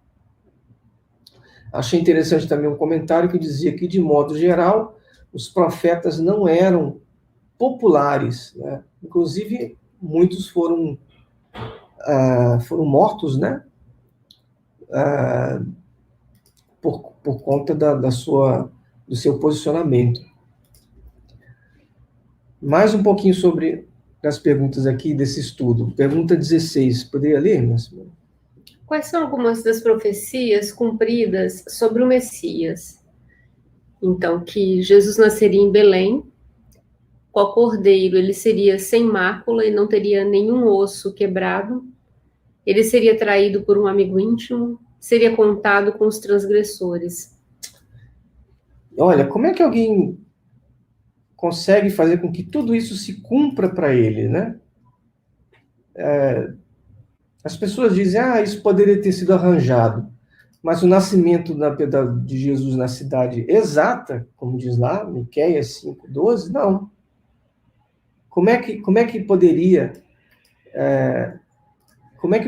Achei interessante também um comentário que dizia que, de modo geral, os profetas não eram populares, né? Inclusive, muitos foram mortos, né? Por conta do seu posicionamento. Mais um pouquinho sobre as perguntas aqui desse estudo. Pergunta 16. Poderia ler, Márcio? Quais são algumas das profecias cumpridas sobre o Messias? Então, que Jesus nasceria em Belém, qual cordeiro ele seria sem mácula e não teria nenhum osso quebrado, ele seria traído por um amigo íntimo, seria contado com os transgressores. Olha, como é que alguém consegue fazer com que tudo isso se cumpra para ele, né? As pessoas dizem, isso poderia ter sido arranjado, mas o nascimento de Jesus na cidade exata, como diz lá, Miqueias 5:12, não. Como é que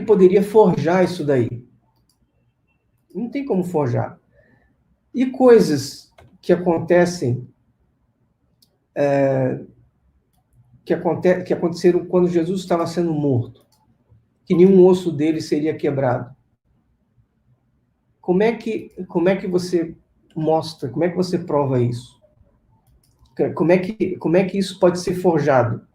poderia forjar isso daí? Não tem como forjar. E coisas que acontecem que aconteceram quando Jesus estava sendo morto, que nenhum osso dele seria quebrado. Como é que você mostra, como é que você prova isso? Como é que isso pode ser forjado?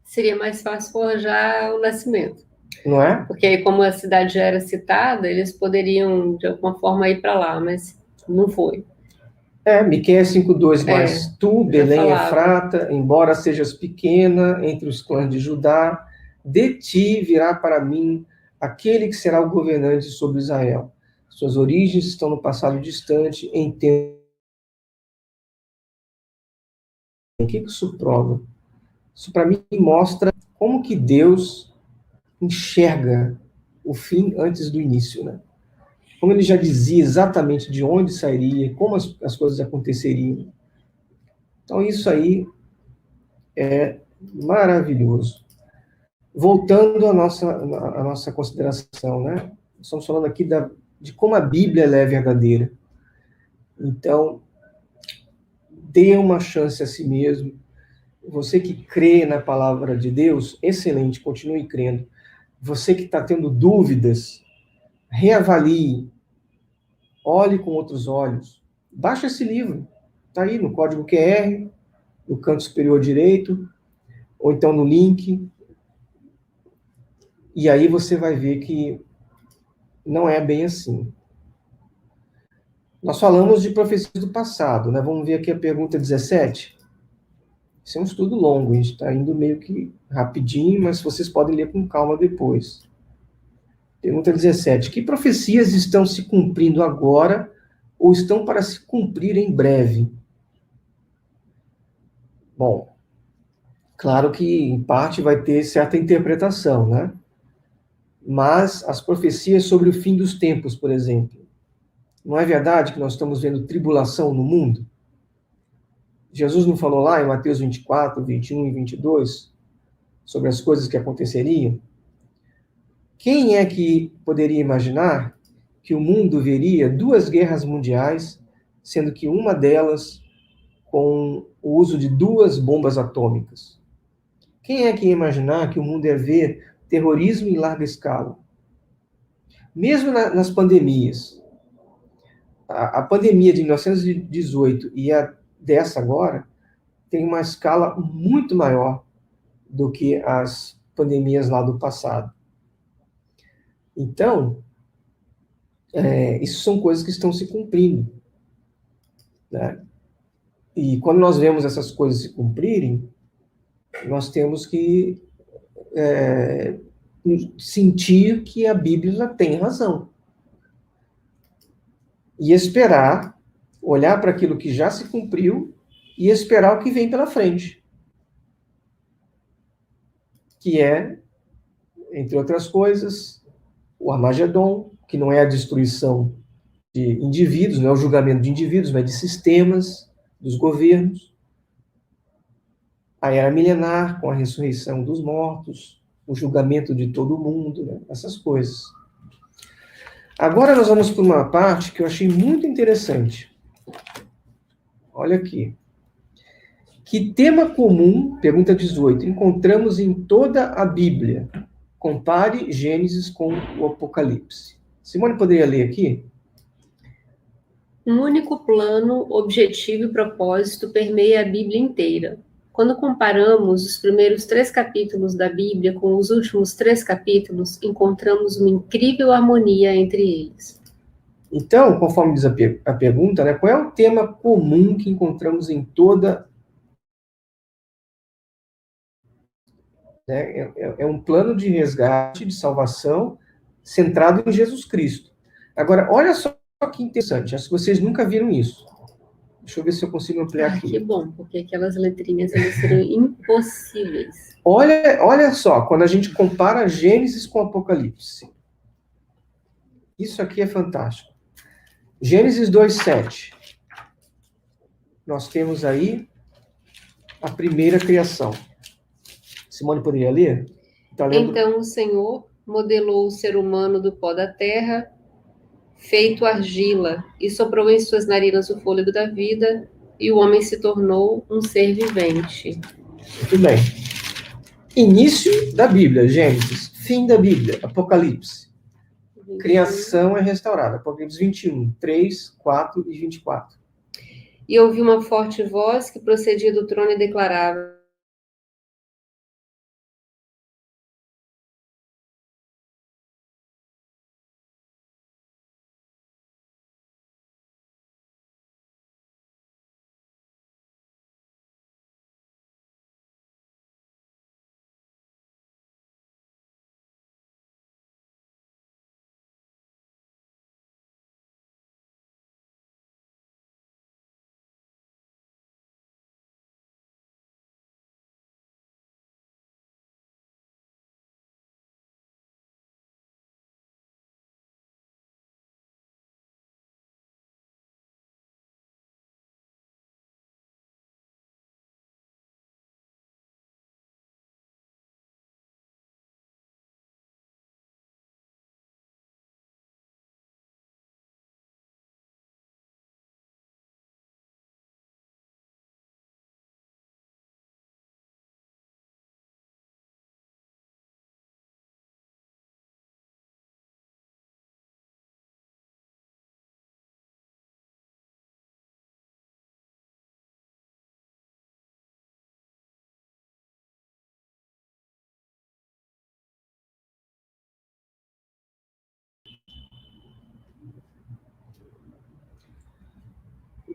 Seria mais fácil forjar o nascimento. Não é? Porque aí, como a cidade já era citada, eles poderiam, de alguma forma, ir para lá, mas não foi. Miqueias 5:2, mas tu, já Belém falava. Efrata, embora sejas pequena entre os clãs de Judá, de ti virá para mim aquele que será o governante sobre Israel. Suas origens estão no passado distante, em tempo. O que isso prova? Isso para mim mostra como que Deus enxerga o fim antes do início, né? Como ele já dizia exatamente de onde sairia, como as coisas aconteceriam. Então isso aí é maravilhoso. Voltando à nossa consideração, né? Estamos falando aqui de como a Bíblia é verdadeira. Então, dê uma chance a si mesmo. Você que crê na palavra de Deus, excelente, continue crendo. Você que está tendo dúvidas, reavalie, olhe com outros olhos. Baixa esse livro. Está aí no código QR, no canto superior direito, ou então no link. E aí você vai ver que não é bem assim. Nós falamos de profecias do passado, né? Vamos ver aqui a pergunta 17. Isso é um estudo longo, a gente está indo meio que rapidinho, mas vocês podem ler com calma depois. Pergunta 17. Que profecias estão se cumprindo agora ou estão para se cumprir em breve? Bom, claro que em parte vai ter certa interpretação, né? Mas as profecias sobre o fim dos tempos, por exemplo. Não é verdade que nós estamos vendo tribulação no mundo? Jesus não falou lá em Mateus 24, 21 e 22 sobre as coisas que aconteceriam? Quem é que poderia imaginar que o mundo veria 2 guerras mundiais, sendo que uma delas com o uso de 2 bombas atômicas? Quem é que ia imaginar que o mundo ia ver terrorismo em larga escala? Mesmo nas pandemias. A pandemia de 1918 e a dessa agora tem uma escala muito maior do que as pandemias lá do passado. Então, isso são coisas que estão se cumprindo, né? E quando nós vemos essas coisas se cumprirem, nós temos que sentir que a Bíblia tem razão. E esperar, olhar para aquilo que já se cumpriu e esperar o que vem pela frente. Que é, entre outras coisas, o Armagedon, que não é a destruição de indivíduos, não é o julgamento de indivíduos, mas de sistemas, dos governos. A era milenar, com a ressurreição dos mortos, o julgamento de todo mundo, né? Essas coisas. Agora nós vamos para uma parte que eu achei muito interessante. Olha aqui. Que tema comum, pergunta 18, encontramos em toda a Bíblia? Compare Gênesis com o Apocalipse. Simone poderia ler aqui? Um único plano, objetivo e propósito permeia a Bíblia inteira. Quando comparamos os primeiros 3 capítulos da Bíblia com os últimos 3 capítulos, encontramos uma incrível harmonia entre eles. Então, conforme diz a pergunta, né, qual é o tema comum que encontramos em toda... É um plano de resgate, de salvação, centrado em Jesus Cristo. Agora, olha só que interessante, acho que vocês nunca viram isso. Deixa eu ver se eu consigo ampliar aqui. Que bom, porque aquelas letrinhas ali seriam impossíveis. Olha só, quando a gente compara Gênesis com Apocalipse. Isso aqui é fantástico. Gênesis 2:7. Nós temos aí a primeira criação. Simone poderia ler? Tá lendo? Então o Senhor modelou o ser humano do pó da terra, feito argila, e soprou em suas narinas o fôlego da vida, e o homem se tornou um ser vivente. Muito bem. Início da Bíblia, Gênesis. Fim da Bíblia, Apocalipse. criação é restaurada. Apocalipse 21, 3, 4 e 24. E ouvi uma forte voz que procedia do trono e declarava: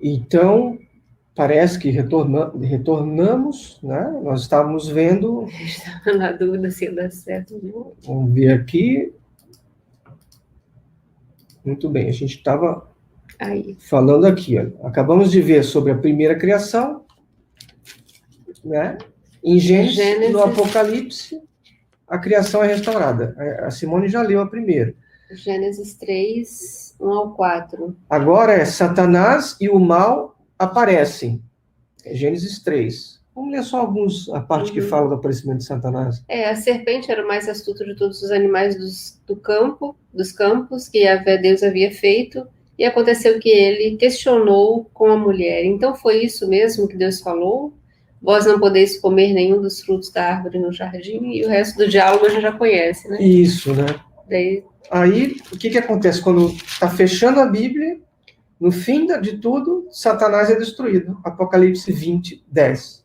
Então, parece que retornamos, né? Nós estávamos vendo, estava na dúvida se ia dar certo ou não. vamos ver aqui. Muito bem, a gente estava Aí, falando aqui, ó. Acabamos de ver sobre a primeira criação, né? Em Gênesis, no Apocalipse, a criação é restaurada. A Simone já leu a primeira. Gênesis 3, 1 ao 4. Agora é Satanás e o mal aparecem. É Gênesis 3. Vamos ler só a parte que fala do aparecimento de Satanás. A serpente era o mais astuto de todos os animais dos campos que Yahvé Deus havia feito, e aconteceu que ele questionou com a mulher: então foi isso mesmo que Deus falou? Vós não podeis comer nenhum dos frutos da árvore no jardim? E o resto do diálogo a gente já conhece, né? Isso, né? Daí, aí, o que acontece? Quando está fechando a Bíblia, no fim de tudo, Satanás é destruído. Apocalipse 20, 10.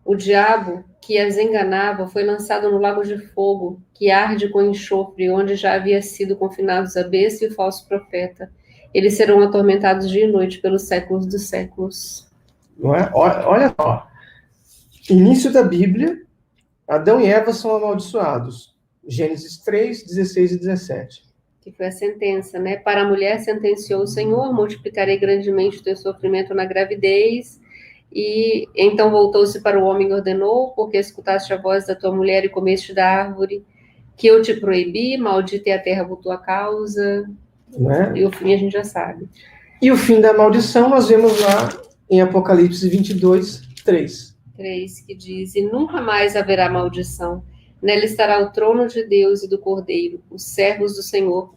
O diabo que as enganava foi lançado no lago de fogo, que arde com enxofre, onde já havia sido confinados a besta e o falso profeta. Eles serão atormentados dia e noite pelos séculos dos séculos. Não é? Olha só. Início da Bíblia, Adão e Eva são amaldiçoados. Gênesis 3, 16 e 17. Que foi a sentença, né? Para a mulher sentenciou o Senhor: multiplicarei grandemente o teu sofrimento na gravidez. E então voltou-se para o homem e ordenou: porque escutaste a voz da tua mulher e comeste da árvore que eu te proibi, maldita é a terra por tua causa. Né? E o fim a gente já sabe. E o fim da maldição nós vemos lá em Apocalipse 22, 3. 3, que diz: e nunca mais haverá maldição. Nela estará o trono de Deus e do Cordeiro. Os servos do Senhor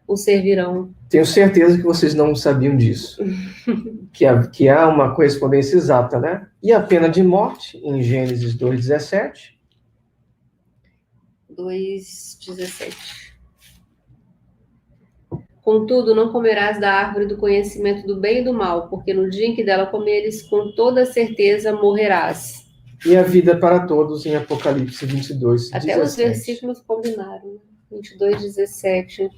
o servirão. Tenho certeza que vocês não sabiam disso. que há uma correspondência exata, né? E a pena de morte, em Gênesis 2:17. 2:17. Contudo, não comerás da árvore do conhecimento do bem e do mal, porque no dia em que dela comeres, com toda certeza morrerás. E a vida para todos, em Apocalipse 22, Até 17. os versículos combinaram. 22:17.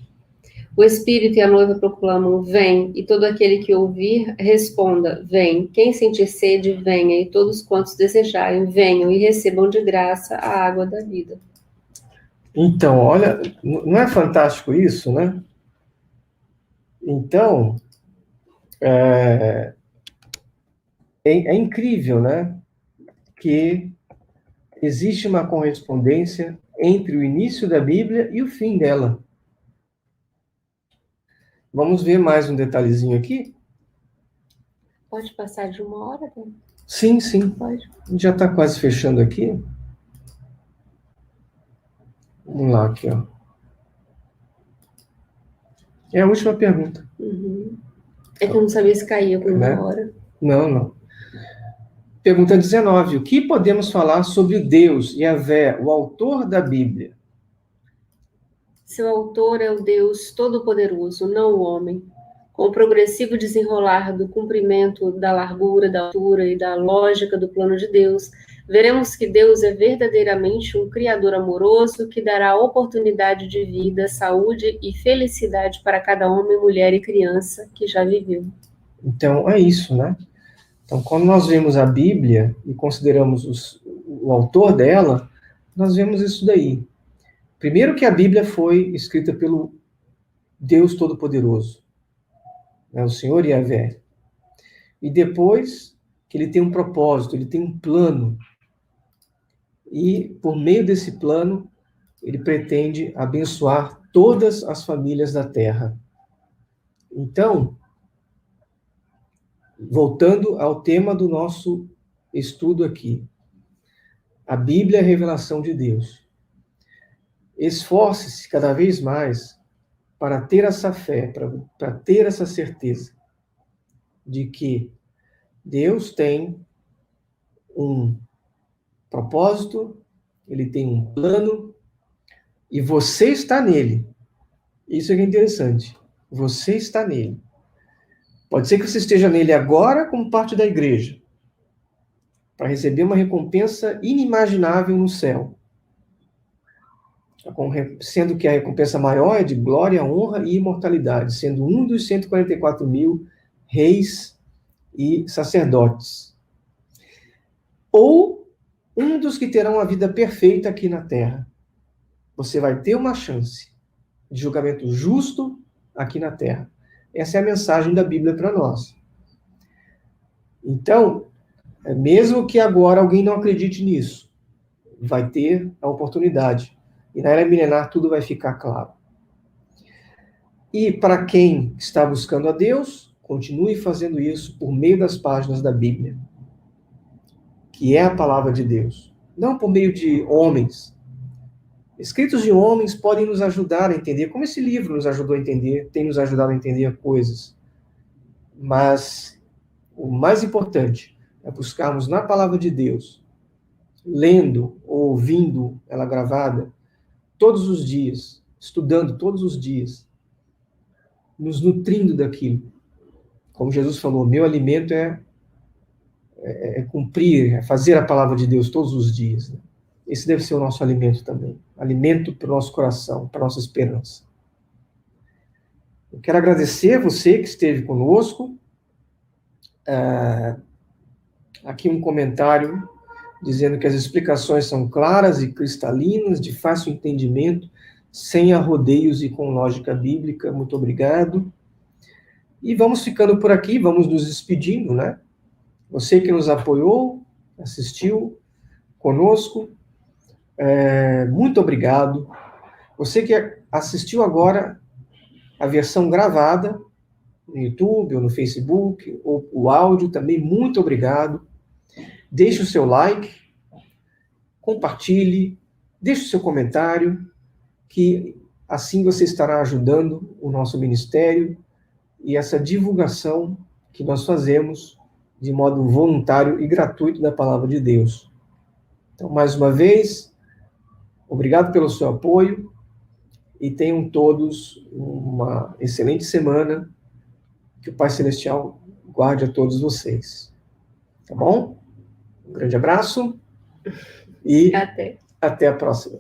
O Espírito e a noiva proclamam: vem, e todo aquele que ouvir, responda: vem. Quem sentir sede, venha, e todos quantos desejarem, venham e recebam de graça a água da vida. Então, olha, não é fantástico isso, né? Então, é incrível, né? Que existe uma correspondência entre o início da Bíblia e o fim dela. Vamos ver mais um detalhezinho aqui? Pode passar de 1 hora? Né? Sim, sim. Pode. A gente já está quase fechando aqui. Vamos lá, aqui, ó. É a última pergunta. Uhum. É que eu não sabia se caía por 1 hora. Não. Pergunta 19. O que podemos falar sobre Deus, Yahvé, o autor da Bíblia? Seu autor é o Deus Todo-Poderoso, não o homem. Com o progressivo desenrolar do cumprimento da largura, da altura e da lógica do plano de Deus, veremos que Deus é verdadeiramente um Criador amoroso que dará oportunidade de vida, saúde e felicidade para cada homem, mulher e criança que já viveu. Então, é isso, né? Então, quando nós vemos a Bíblia e consideramos o autor dela, nós vemos isso daí. Primeiro que a Bíblia foi escrita pelo Deus Todo-Poderoso, né, o Senhor Yahvé. E depois que ele tem um propósito, ele tem um plano. E, por meio desse plano, ele pretende abençoar todas as famílias da terra. Então, voltando ao tema do nosso estudo aqui, a Bíblia é a revelação de Deus. Esforce-se cada vez mais para ter essa fé, para ter essa certeza de que Deus tem um propósito, ele tem um plano, e você está nele. Isso é que é interessante. Você está nele. Pode ser que você esteja nele agora como parte da igreja, para receber uma recompensa inimaginável no céu. Sendo que a recompensa maior é de glória, honra e imortalidade, sendo um dos 144.000 reis e sacerdotes. Ou um dos que terão a vida perfeita aqui na terra. Você vai ter uma chance de julgamento justo aqui na terra. Essa é a mensagem da Bíblia para nós. Então, mesmo que agora alguém não acredite nisso, vai ter a oportunidade. E na era milenar tudo vai ficar claro. E para quem está buscando a Deus, continue fazendo isso por meio das páginas da Bíblia, que é a palavra de Deus. Não por meio de homens. Escritos de homens podem nos ajudar a entender, como esse livro nos ajudou a entender, tem nos ajudado a entender coisas. Mas o mais importante é buscarmos na palavra de Deus, lendo ou ouvindo ela gravada, todos os dias, estudando todos os dias, nos nutrindo daquilo. Como Jesus falou, meu alimento é cumprir, é fazer a palavra de Deus todos os dias. Né? Esse deve ser o nosso alimento também. Alimento para o nosso coração, para a nossa esperança. Eu quero agradecer a você que esteve conosco. Aqui um comentário dizendo que as explicações são claras e cristalinas, de fácil entendimento, sem arrodeios e com lógica bíblica. Muito obrigado. E vamos ficando por aqui, vamos nos despedindo, né? Você que nos apoiou, assistiu conosco, muito obrigado. Você que assistiu agora a versão gravada, no YouTube ou no Facebook, ou o áudio, também muito obrigado. Deixe o seu like, compartilhe, deixe o seu comentário, que assim você estará ajudando o nosso ministério e essa divulgação que nós fazemos de modo voluntário e gratuito da palavra de Deus. Então, mais uma vez, obrigado pelo seu apoio e tenham todos uma excelente semana. Que o Pai Celestial guarde a todos vocês. Tá bom? Um grande abraço e até a próxima.